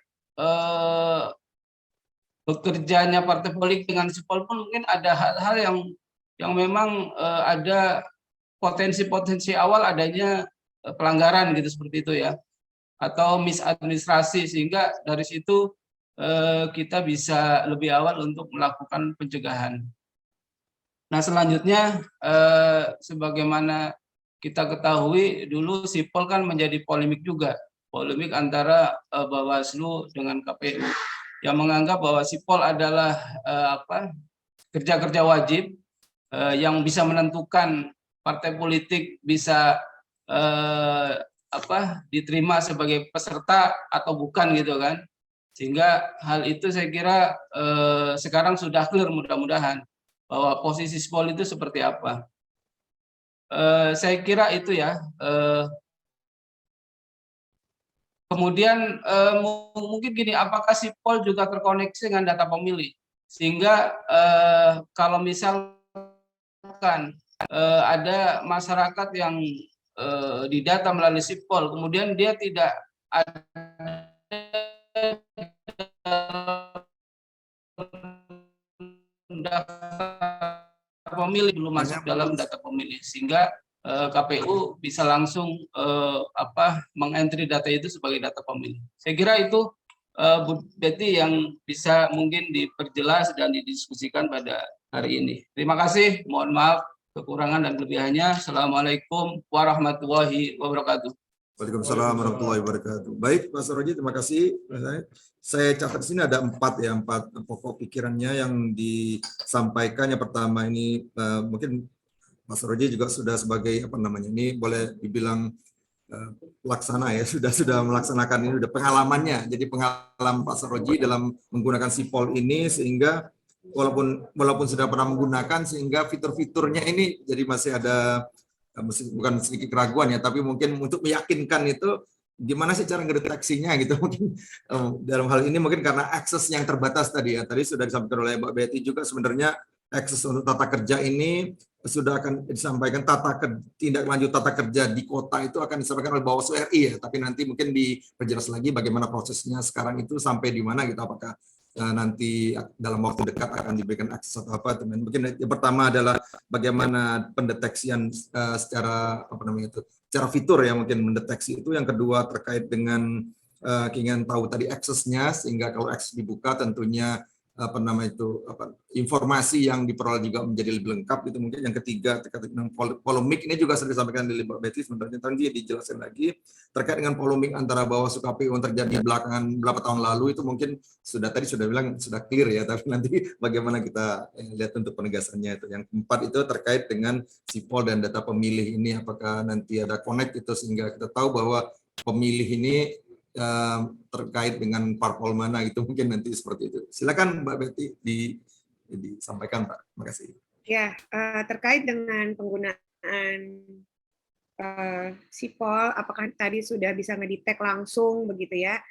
bekerjanya partai politik dengan sipol pun mungkin ada hal-hal yang memang ada potensi awal adanya pelanggaran gitu, seperti itu ya, atau misadministrasi, sehingga dari situ kita bisa lebih awal untuk melakukan pencegahan. Nah, selanjutnya sebagaimana kita ketahui dulu sipol kan menjadi polemik juga, polemik antara Bawaslu dengan KPU yang menganggap bahwa sipol adalah kerja-kerja wajib yang bisa menentukan partai politik bisa diterima sebagai peserta atau bukan gitu kan, sehingga hal itu saya kira sekarang sudah clear mudah-mudahan bahwa posisi sipol itu seperti apa. Saya kira itu ya. Kemudian mungkin gini, apakah sipol juga terkoneksi dengan data pemilih, sehingga kalau misalkan ada masyarakat yang didata melalui sipol, kemudian dia tidak ada daftar pemilih, belum masuk dalam data pemilih, sehingga KPU bisa langsung mengentry data itu sebagai data pemilih. Saya kira itu Bu Betty yang bisa mungkin diperjelas dan didiskusikan pada hari ini. Terima kasih, mohon maaf kekurangan dan kelebihannya. Assalamualaikum warahmatullahi wabarakatuh. Waalaikumsalam warahmatullahi wabarakatuh. Baik, Mas Roji, terima kasih. Saya catat di sini ada empat pokok pikirannya yang disampaikan. Yang pertama ini mungkin Mas Roji juga sudah sebagai ini boleh dibilang pelaksana ya, sudah melaksanakan ini, sudah pengalamannya. Jadi pengalaman Pak Roji dalam menggunakan sipol ini, sehingga walaupun sudah pernah menggunakan, sehingga fitur-fiturnya ini jadi masih ada bukan sedikit keraguan ya, tapi mungkin untuk meyakinkan itu gimana sih cara ngedeteksinya gitu. Mungkin dalam hal ini mungkin karena akses yang terbatas tadi ya, tadi sudah disampaikan oleh Mbak Betty juga, sebenarnya akses untuk tata kerja ini sudah akan disampaikan, tindak lanjut tata kerja di kota itu akan disampaikan oleh Bawaslu RI ya, tapi nanti mungkin diperjelas lagi bagaimana prosesnya sekarang itu sampai di mana gitu, apakah nanti dalam waktu dekat akan diberikan akses atau apa. Mungkin yang pertama adalah bagaimana pendeteksian secara secara fitur ya, mungkin mendeteksi itu. Yang kedua terkait dengan keinginan tahu tadi aksesnya, sehingga kalau akses dibuka tentunya informasi yang diperoleh juga menjadi lebih lengkap gitu. Mungkin yang ketiga terkait dengan polemik, ini juga sudah disampaikan di Mbak Betty, sebenarnya tadi dijelaskan lagi terkait dengan polemik antara Bawaslu KPU yang terjadi belakangan beberapa tahun lalu, itu mungkin sudah bilang sudah clear ya, tapi nanti bagaimana kita lihat untuk penegasannya itu. Yang keempat itu terkait dengan sipol dan data pemilih ini, apakah nanti ada connect itu sehingga kita tahu bahwa pemilih ini terkait dengan parpol mana gitu, mungkin nanti seperti itu. Silakan Mbak Betty disampaikan, Pak. Terima kasih. Ya, terkait dengan penggunaan sipol, apakah tadi sudah bisa ngedetect langsung begitu ya?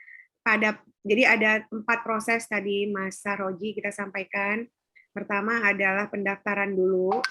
Jadi ada 4 proses tadi Mas Saroji kita sampaikan. Pertama adalah pendaftaran dulu,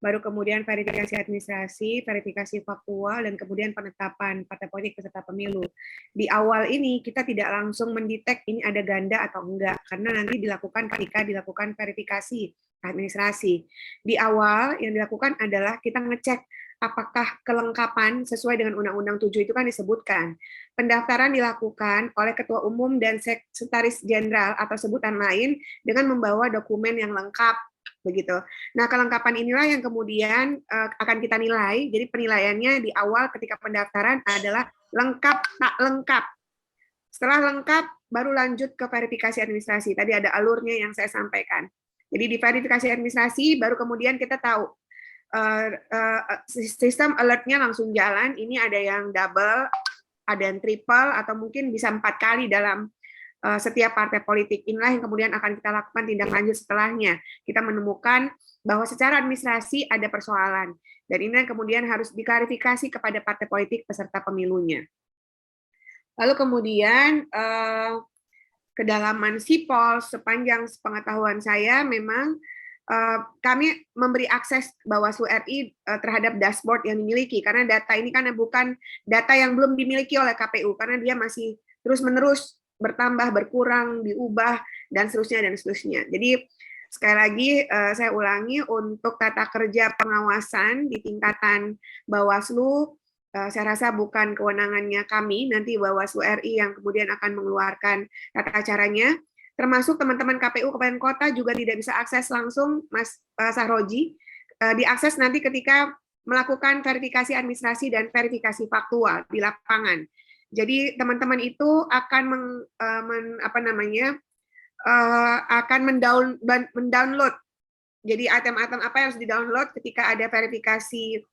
baru kemudian verifikasi administrasi, verifikasi faktual, dan kemudian penetapan partai politik peserta pemilu. Di awal ini kita tidak langsung mendetek ini ada ganda atau enggak, karena nanti dilakukan ketika dilakukan verifikasi administrasi. Di awal yang dilakukan adalah kita ngecek apakah kelengkapan sesuai dengan Undang-Undang 7 itu kan disebutkan. Pendaftaran dilakukan oleh Ketua Umum dan Sekretaris Jenderal atau sebutan lain dengan membawa dokumen yang lengkap. Begitu. Nah, kelengkapan inilah yang kemudian akan kita nilai. Jadi penilaiannya di awal ketika pendaftaran adalah lengkap tak lengkap. Setelah lengkap, baru lanjut ke verifikasi administrasi. Tadi ada alurnya yang saya sampaikan. Jadi di verifikasi administrasi, baru kemudian kita tahu sistem alertnya langsung jalan. Ini ada yang double, ada yang triple, atau mungkin bisa 4 kali dalam setiap partai politik. Inilah yang kemudian akan kita lakukan tindak lanjut setelahnya. Kita menemukan bahwa secara administrasi ada persoalan. Dan ini yang kemudian harus diklarifikasi kepada partai politik peserta pemilunya. Lalu kemudian kedalaman sipol sepanjang sepengetahuan saya memang kami memberi akses Bawaslu RI terhadap dashboard yang dimiliki, karena data ini kan bukan data yang belum dimiliki oleh KPU, karena dia masih terus-menerus bertambah, berkurang, diubah, dan seterusnya, dan seterusnya. Jadi sekali lagi saya ulangi, untuk tata kerja pengawasan di tingkatan Bawaslu, saya rasa bukan kewenangannya kami, nanti Bawaslu RI yang kemudian akan mengeluarkan tata caranya, termasuk teman-teman KPU Kabupaten Kota juga tidak bisa akses langsung, Mas Sahroji, diakses nanti ketika melakukan verifikasi administrasi dan verifikasi faktual di lapangan. Jadi teman-teman itu akan akan mendownload. Jadi item-item apa yang harus di-download ketika ada verifikasi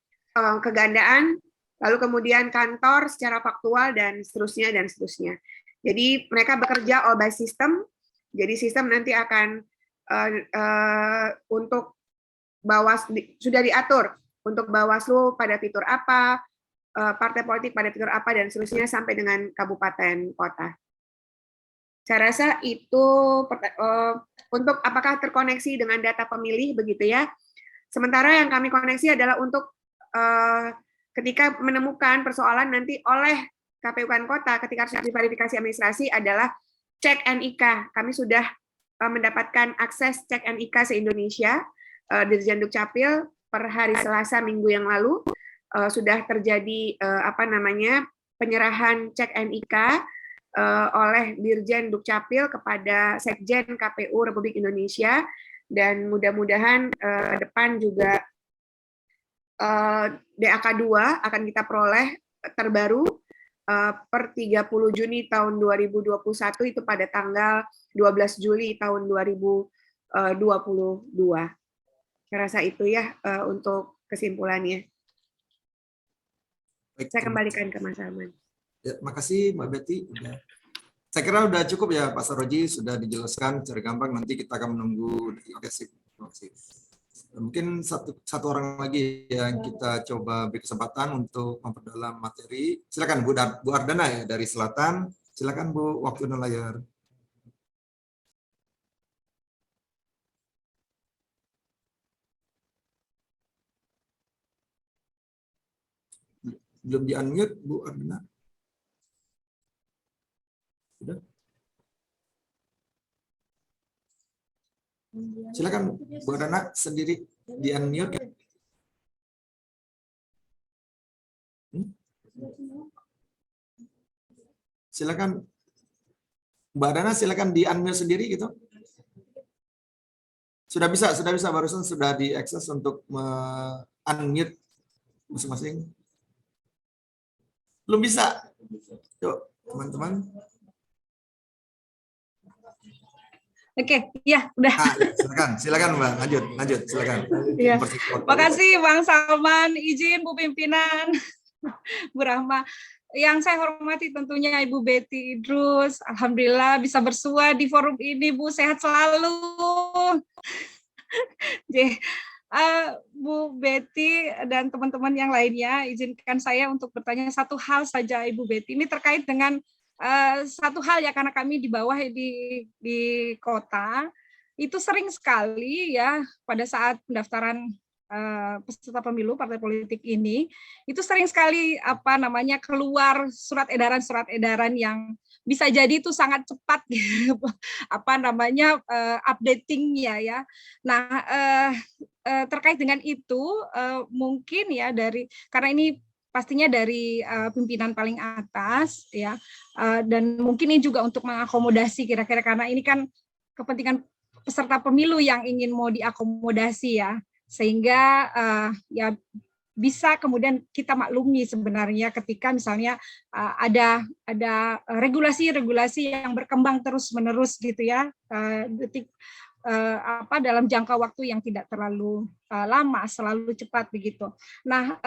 kegandaan, lalu kemudian kantor secara faktual, dan seterusnya, dan seterusnya. Jadi mereka bekerja all by system. Jadi sistem nanti akan untuk sudah diatur untuk Bawaslu pada fitur apa, partai politik pada fitur apa, dan seterusnya sampai dengan kabupaten kota. Saya rasa itu untuk apakah terkoneksi dengan data pemilih begitu ya. Sementara yang kami koneksi adalah untuk ketika menemukan persoalan nanti oleh KPU Kabupaten Kota ketika harus diverifikasi administrasi adalah cek NIK. Kami sudah mendapatkan akses cek NIK se-Indonesia, Dirjen Dukcapil per hari Selasa minggu yang lalu sudah terjadi penyerahan cek NIK oleh Dirjen Dukcapil kepada Sekjen KPU Republik Indonesia, dan mudah-mudahan depan juga DAK 2 akan kita peroleh terbaru per 30 Juni tahun 2021 itu pada tanggal 12 Juli tahun 2022. Saya rasa itu ya untuk kesimpulannya. Baik, saya kembalikan ke Mas Arman. Ya, makasih Mbak Betty. Saya kira udah cukup ya Pak Saroji, sudah dijelaskan secara gampang. Nanti kita akan menunggu. Oke, sip. Mungkin satu orang lagi yang kita coba beri kesempatan untuk memperdalam materi. Silakan Bu Ardana ya dari Selatan. Silakan Bu, waktu dan layar. Belum di-unmute Bu Ardana. Sudah? Silakan Bu Ardana sendiri di-unmute. Silakan Mbak Ardana, silakan di-unmute sendiri gitu. Sudah bisa barusan sudah diakses untuk unmute masing-masing. Belum bisa. Yuk, teman-teman. Oke, ya udah. Silakan Mbak, lanjut, silakan. Ya. Makasih Bang Salman, izin Bu Pimpinan, Bu Rahma. Yang saya hormati tentunya Ibu Betty Idrus. Alhamdulillah bisa bersua di forum ini, Bu, sehat selalu. Bu Betty dan teman-teman yang lainnya, izinkan saya untuk bertanya satu hal saja, Ibu Betty. Ini terkait dengan satu hal ya, karena kami di bawah di kota itu sering sekali ya pada saat pendaftaran peserta pemilu partai politik ini itu sering sekali keluar surat edaran yang bisa jadi itu sangat cepat updatingnya ya. Nah terkait dengan itu mungkin ya karena ini pastinya dari pimpinan paling atas ya, dan mungkin ini juga untuk mengakomodasi kira-kira karena ini kan kepentingan peserta pemilu yang ingin mau diakomodasi ya, sehingga ya bisa kemudian kita maklumi sebenarnya ketika misalnya ada regulasi-regulasi yang berkembang terus-menerus gitu ya, dalam jangka waktu yang tidak terlalu lama, selalu cepat begitu. Nah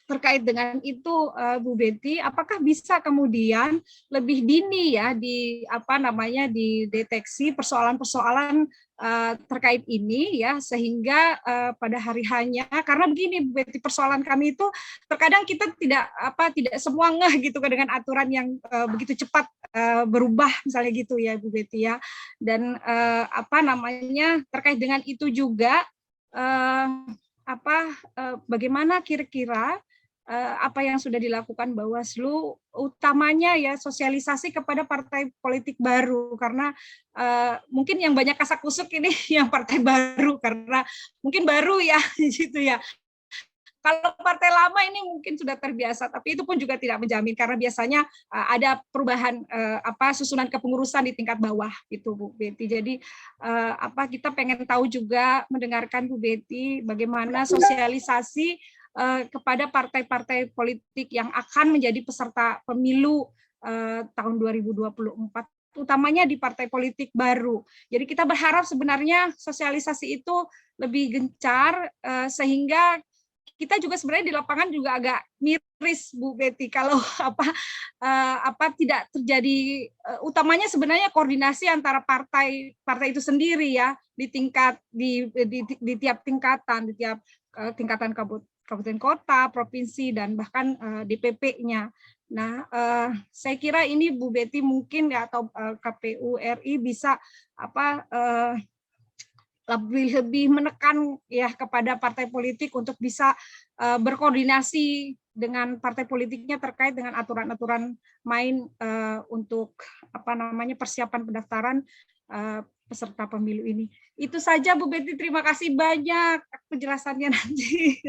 terkait dengan itu, Bu Betty, apakah bisa kemudian lebih dini ya dideteksi persoalan-persoalan terkait ini ya, sehingga pada hari hanya, karena begini Bu Betty, persoalan kami itu terkadang kita tidak semua ngeh gitu dengan aturan yang begitu cepat berubah misalnya gitu ya Bu Betty ya, dan terkait dengan itu juga bagaimana kira-kira apa yang sudah dilakukan Bawaslu, utamanya ya sosialisasi kepada partai politik baru, karena mungkin yang banyak kasak-kusuk ini yang partai baru, karena mungkin baru ya gitu ya. Kalau partai lama ini mungkin sudah terbiasa, tapi itu pun juga tidak menjamin, karena biasanya ada perubahan susunan kepengurusan di tingkat bawah itu Bu Betty. Jadi kita pengen tahu juga, mendengarkan Bu Betty bagaimana sosialisasi kepada partai-partai politik yang akan menjadi peserta pemilu tahun 2024, utamanya di partai politik baru. Jadi kita berharap sebenarnya sosialisasi itu lebih gencar, sehingga kita juga sebenarnya di lapangan juga agak miris Bu Betty kalau tidak terjadi, utamanya sebenarnya koordinasi antara partai itu sendiri ya, di tiap tingkatan, di tiap tingkatan kabupaten kota, provinsi, dan bahkan DPP-nya. Nah, saya kira ini Bu Betty mungkin ya, atau KPU RI bisa lebih menekan ya kepada partai politik untuk bisa berkoordinasi dengan partai politiknya terkait dengan aturan-aturan main untuk persiapan pendaftaran peserta pemilu ini. Itu saja Bu Betty, terima kasih banyak penjelasannya nanti.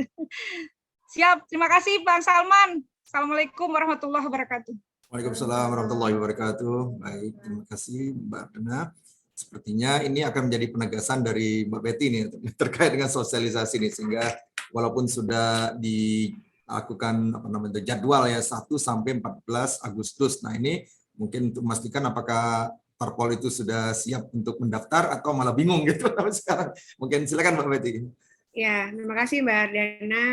Siap, terima kasih Bang Salman. Assalamualaikum warahmatullahi wabarakatuh. Waalaikumsalam warahmatullahi wabarakatuh. Baik, terima kasih Mbak Dana. Sepertinya ini akan menjadi penegasan dari Mbak Betty nih terkait dengan sosialisasi ini, sehingga walaupun sudah dilakukan jadwal ya 1 sampai 14 Agustus. Nah, ini mungkin untuk memastikan apakah parpol itu sudah siap untuk mendaftar atau malah bingung gitu sekarang. Mungkin silakan Mbak Betty. Ya, terima kasih Mbak Ardana.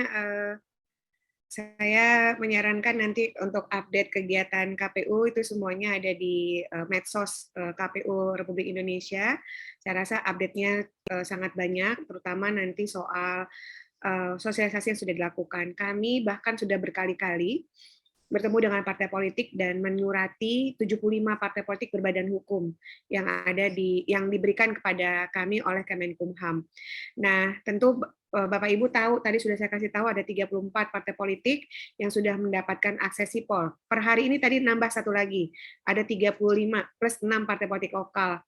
Saya menyarankan nanti untuk update kegiatan KPU itu semuanya ada di medsos KPU Republik Indonesia. Saya rasa update-nya sangat banyak, terutama nanti soal sosialisasi yang sudah dilakukan. Kami bahkan sudah berkali-kali bertemu dengan partai politik dan menyurati 75 partai politik berbadan hukum yang diberikan kepada kami oleh Kemenkumham. Nah, tentu Bapak Ibu tahu, tadi sudah saya kasih tahu ada 34 partai politik yang sudah mendapatkan akses sipol. Per hari ini tadi nambah satu lagi, ada 35 plus 6 partai politik lokal.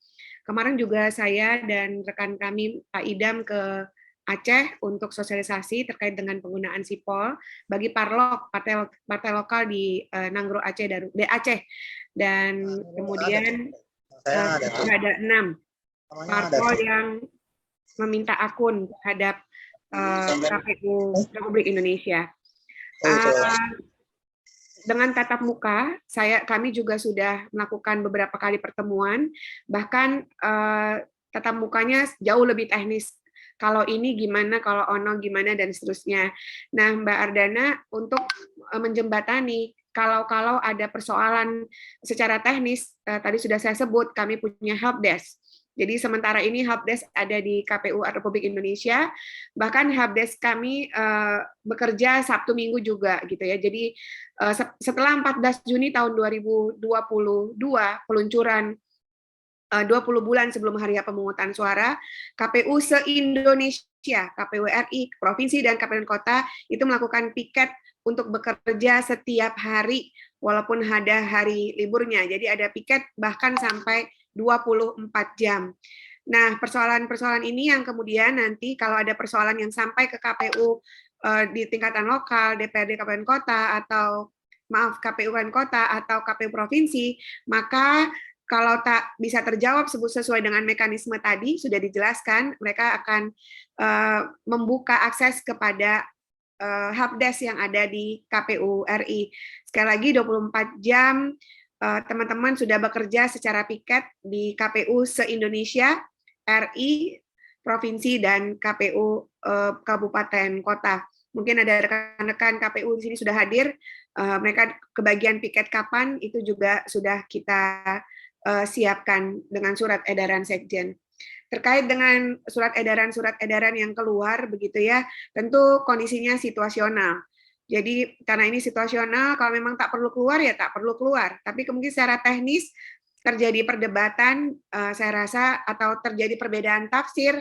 Kemarin juga saya dan rekan kami Pak Idam ke Aceh untuk sosialisasi terkait dengan penggunaan sipol bagi parlok partai lokal di Nanggro Aceh dan kemudian ada 6 parpol yang meminta akun terhadap KPU Republik Indonesia. Dengan tatap muka, kami juga sudah melakukan beberapa kali pertemuan, bahkan tatap mukanya jauh lebih teknis. Kalau ini gimana, kalau ono gimana, dan seterusnya. Nah, Mbak Ardana, untuk menjembatani, kalau ada persoalan secara teknis, tadi sudah saya sebut, kami punya helpdesk. Jadi sementara ini helpdesk ada di KPU Republik Indonesia, bahkan helpdesk kami bekerja Sabtu Minggu juga gitu ya. Jadi setelah 14 Juni tahun 2022 peluncuran 20 bulan sebelum hari pemungutan suara, KPU se-Indonesia, KPU RI, provinsi dan kabupaten kota itu melakukan piket untuk bekerja setiap hari walaupun ada hari liburnya. Jadi ada piket bahkan sampai 24 jam. Nah, persoalan-persoalan ini yang kemudian nanti kalau ada persoalan yang sampai ke KPU di tingkatan lokal, DPRD kabupaten kota, atau KPU kabupaten kota atau KPU provinsi, maka kalau tak bisa terjawab sesuai dengan mekanisme tadi sudah dijelaskan, mereka akan membuka akses kepada helpdesk yang ada di KPU RI. Sekali lagi 24 jam teman-teman sudah bekerja secara piket di KPU se-Indonesia, RI, provinsi, dan KPU kabupaten kota. Mungkin ada rekan-rekan KPU di sini sudah hadir, mereka kebagian piket kapan itu juga sudah kita siapkan dengan surat edaran Sekjen. Terkait dengan surat edaran yang keluar begitu ya, tentu kondisinya situasional. Jadi karena ini situasional, kalau memang tak perlu keluar ya tak perlu keluar. Tapi mungkin secara teknis terjadi perdebatan, saya rasa, atau terjadi perbedaan tafsir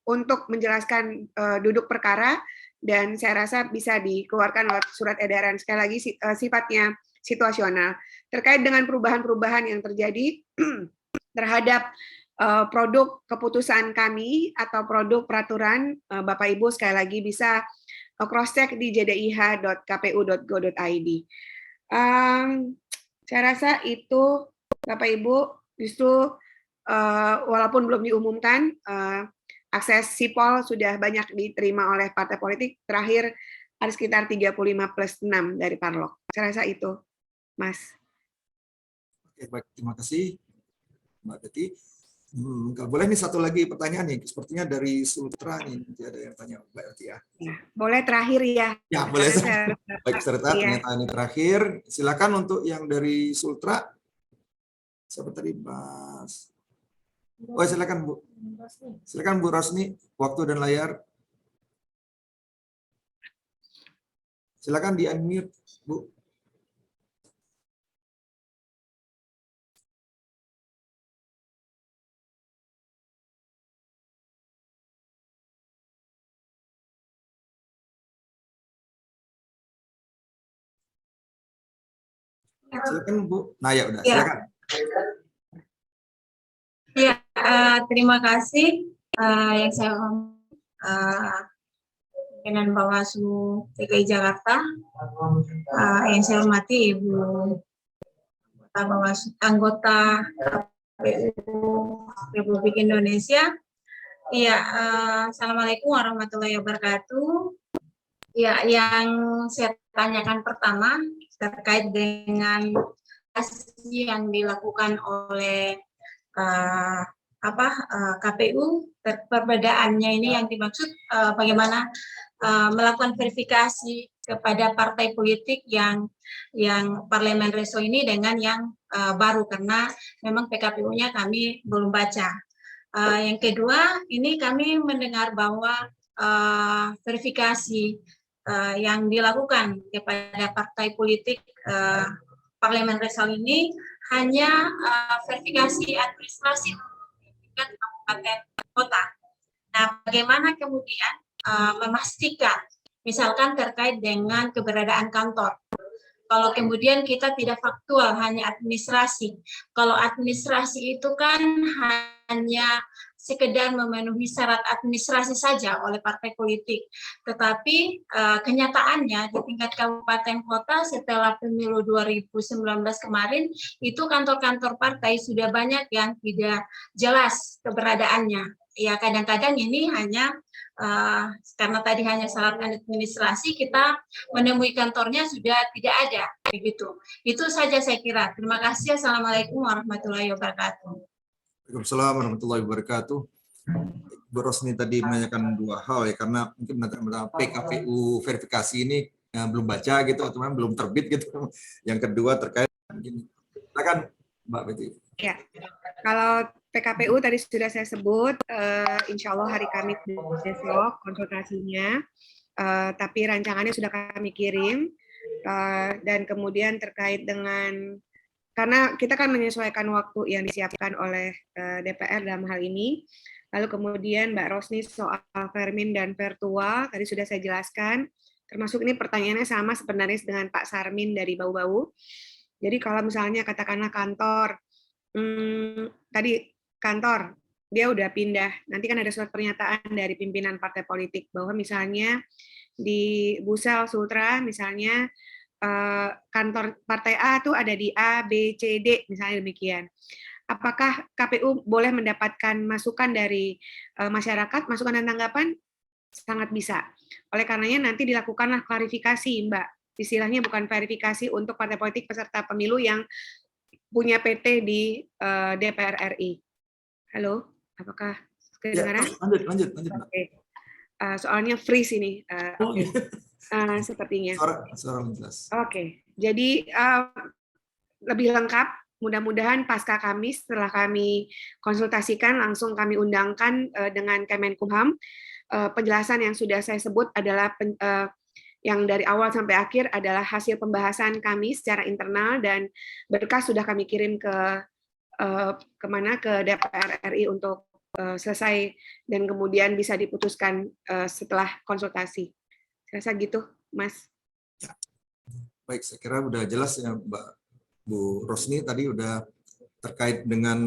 untuk menjelaskan duduk perkara, dan saya rasa bisa dikeluarkan lewat surat edaran. Sekali lagi sifatnya situasional. Terkait dengan perubahan-perubahan yang terjadi terhadap produk keputusan kami atau produk peraturan, Bapak Ibu sekali lagi bisa cross-check di jdih.kpu.go.id. Saya rasa itu Bapak Ibu, justru walaupun belum diumumkan, akses sipol sudah banyak diterima oleh partai politik, terakhir ada sekitar 35+6 dari Parlok. Saya rasa itu, Mas. Oke, baik, terima kasih Mbak Betty. Kalau boleh nih satu lagi pertanyaan nih, sepertinya dari Sultra nih, nanti ada yang tanya Mbak Betty ya. Boleh terakhir ya. Ya, boleh. Baik, serta ternyata ini terakhir. Silakan untuk yang dari Sultra. Siapa tadi, Mas? Oh, silakan Bu. Silakan Bu Rosni, waktu dan layar. Silakan di-unmute, Bu. Silakan Bu. Nah ya udah, silakan. Ya, terima kasih yang saya pimpinan Bawaslu DKI Jakarta, yang saya hormati Ibu anggota KPU Republik Indonesia. Iya, Assalamualaikum warahmatullahi wabarakatuh. Ya, yang saya tanyakan pertama terkait dengan aksi yang dilakukan oleh KPU, perbedaannya ini yang dimaksud bagaimana melakukan verifikasi kepada partai politik yang parlemen reso ini dengan yang baru, karena memang PKPU-nya kami belum baca. Yang kedua, ini kami mendengar bahwa verifikasi yang dilakukan kepada partai politik parlemen reso ini hanya verifikasi administrasi tingkat kabupaten kota. Nah, bagaimana kemudian memastikan, misalkan terkait dengan keberadaan kantor. Kalau kemudian kita tidak faktual, hanya administrasi. Kalau administrasi itu kan hanya sekedar memenuhi syarat administrasi saja oleh partai politik. Tetapi kenyataannya di tingkat kabupaten kota setelah pemilu 2019 kemarin, itu kantor-kantor partai sudah banyak yang tidak jelas keberadaannya. Ya, kadang-kadang ini hanya karena tadi hanya syarat administrasi, kita menemui kantornya sudah tidak ada, begitu. Itu saja saya kira. Terima kasih. Assalamualaikum warahmatullahi wabarakatuh. Waalaikumsalam warahmatullahi wabarakatuh. Bu Rosni tadi menanyakan dua hal ya, karena mungkin PKPU verifikasi ini belum baca gitu, atau memang belum terbit gitu. Yang kedua terkait mungkin, silakan Mbak Betty. Ya, kalau PKPU tadi sudah saya sebut, insya Allah hari Kamis besok konsultasinya, tapi rancangannya sudah kami kirim, dan kemudian terkait dengan, karena kita kan menyesuaikan waktu yang disiapkan oleh DPR dalam hal ini, lalu kemudian Mbak Rosni soal Vermin dan Vertua, tadi sudah saya jelaskan, termasuk ini pertanyaannya sama sebenarnya dengan Pak Sarmin dari Bau-Bau. Jadi kalau misalnya katakanlah kantor, tadi kantor, dia udah pindah, nanti kan ada surat pernyataan dari pimpinan partai politik, bahwa misalnya di Busel Sultra, misalnya kantor partai A itu ada di A, B, C, D, misalnya demikian. Apakah KPU boleh mendapatkan masukan dari masyarakat, masukan dan tanggapan? Sangat bisa. Oleh karenanya nanti dilakukanlah klarifikasi, Mbak. Istilahnya bukan verifikasi untuk partai politik peserta pemilu yang punya PT di DPR RI. Halo, apakah kedengaran? Ya, lanjut. Oke. soalnya freeze ini. Oke. Sepertinya. Suara jelas. Oke. Jadi lebih lengkap. Mudah-mudahan pasca Kamis setelah kami konsultasikan langsung kami undangkan dengan Kemenkumham. Penjelasan yang sudah saya sebut adalah yang dari awal sampai akhir adalah hasil pembahasan kami secara internal dan berkas sudah kami kirim ke DPR RI untuk selesai dan kemudian bisa diputuskan setelah konsultasi. Saya rasa gitu, Mas. Ya. Baik, saya kira udah jelas ya Bu Rosni tadi udah terkait dengan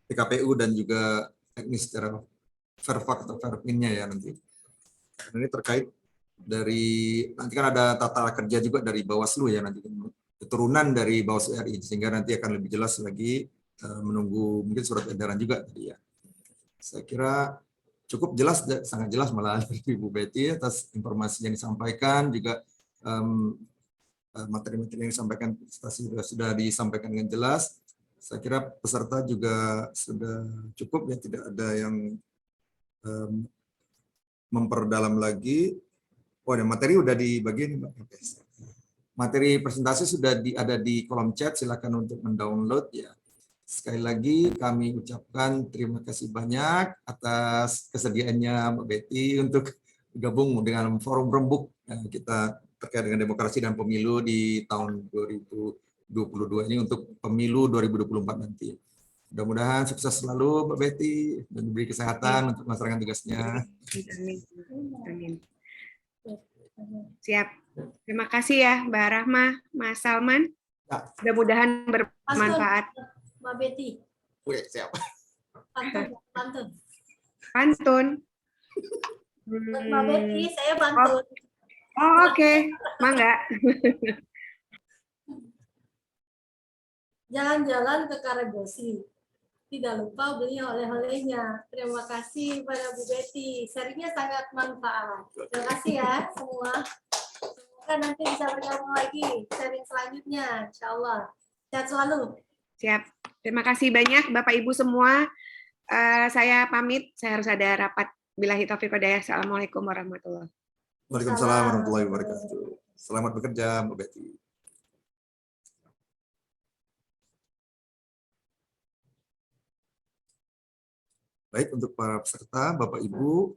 PKPU dan juga teknis secara verfak atau verpinnya ya nanti. Ini terkait dari nanti kan ada tata kerja juga dari Bawaslu ya nanti keturunan dari Bawaslu RI sehingga nanti akan lebih jelas lagi menunggu mungkin surat edaran juga tadi ya. Saya kira cukup jelas, sangat jelas malah dari Bu Betty atas informasi yang disampaikan juga. Materi-materi yang disampaikan sudah disampaikan dengan jelas. Saya kira peserta juga sudah cukup ya, tidak ada yang memperdalam lagi. Oh, ya, materi udah dibagi nih, Mbak. Materi presentasi sudah ada di kolom chat, silakan untuk mendownload ya. Sekali lagi kami ucapkan terima kasih banyak atas kesediaannya Mbak Betty untuk bergabung dengan forum rembuk kita terkait dengan demokrasi dan pemilu di tahun 2022 ini untuk pemilu 2024 nanti. Mudah-mudahan sukses selalu Mbak Betty dan diberi kesehatan untuk melaksanakan tugasnya. Amin. Siap. Terima kasih ya Mbak Rahma, Mas Salman. Ya. Mudah-mudahan bermanfaat. Mbak Betty. Oke, siap. Pantun. Mbak Betty, saya pantun. Oh, oke. Mangga. Jalan-jalan ke Karagosi. Tidak lupa beli oleh-olehnya. Terima kasih pada Bu Betty. Sharingnya sangat manfaat. Terima kasih ya semua. Semoga nanti bisa bergabung lagi sharing selanjutnya. Insya Allah. Sehat selalu. Siap. Terima kasih banyak Bapak Ibu semua. Saya pamit. Saya harus ada rapat. Billahi taufiq wal hidayah. Assalamualaikum warahmatullahi wabarakatuh. Waalaikumsalam warahmatullahi wabarakatuh. Selamat bekerja, Mbak Betty. Baik, untuk para peserta, Bapak Ibu,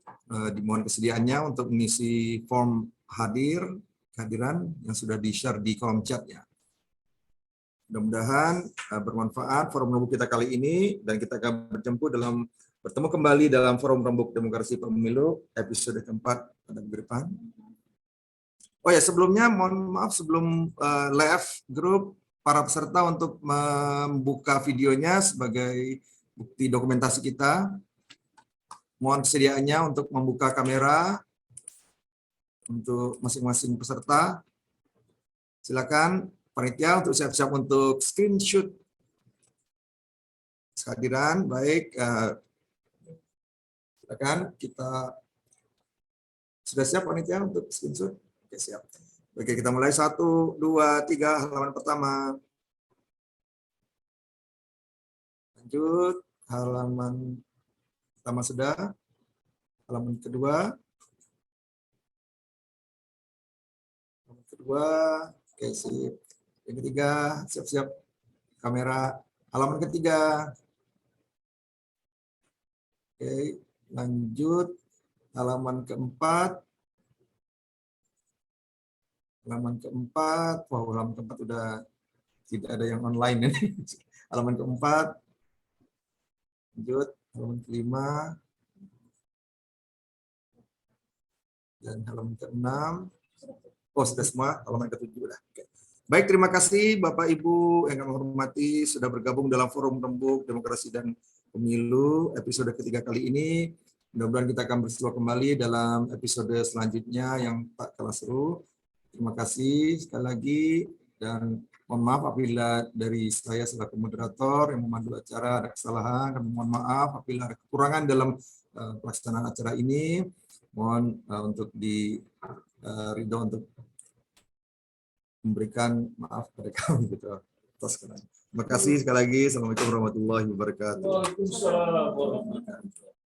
dimohon kesediaannya untuk mengisi form kehadiran yang sudah di-share di kolom chat ya. Mudah-mudahan bermanfaat forum rembuk kita kali ini dan kita akan bertemu kembali dalam forum rembuk demokrasi pemilu episode keempat pada minggu depan. Oh ya, sebelumnya mohon maaf sebelum live grup para peserta untuk membuka videonya sebagai bukti dokumentasi kita. Mohon kesediaannya untuk membuka kamera untuk masing-masing peserta. Silakan panitia untuk siap-siap untuk screenshot kehadiran. Baik, silakan kita sudah siap panitia untuk screenshot. Oke, siap. Oke, kita mulai 1, 2, 3 halaman pertama. Lanjut halaman pertama sudah. Halaman kedua. Halaman kedua. Oke, sip. Yang ketiga, siap-siap kamera. Halaman ketiga. Oke, lanjut halaman keempat. Halaman keempat, wow, halaman keempat udah tidak ada yang online ini. Halaman keempat, lanjut halaman kelima, dan halaman keenam. Oh, sudah semua, halaman ketujuh lah. Oke. Baik, terima kasih Bapak Ibu yang kami hormati sudah bergabung dalam forum rembuk demokrasi dan pemilu episode ketiga kali ini. Mudah-mudahan kita akan bersua kembali dalam episode selanjutnya yang tak kalah seru. Terima kasih sekali lagi dan mohon maaf apabila dari saya selaku moderator yang memandu acara ada kesalahan. Kami mohon maaf apabila ada kekurangan dalam pelaksanaan acara ini. Mohon untuk ridho untuk memberikan maaf pada kami gitu atas Terima kasih sekali lagi. Assalamualaikum warahmatullahi wabarakatuh. Waalaikumsalam warahmatullahi wabarakatuh.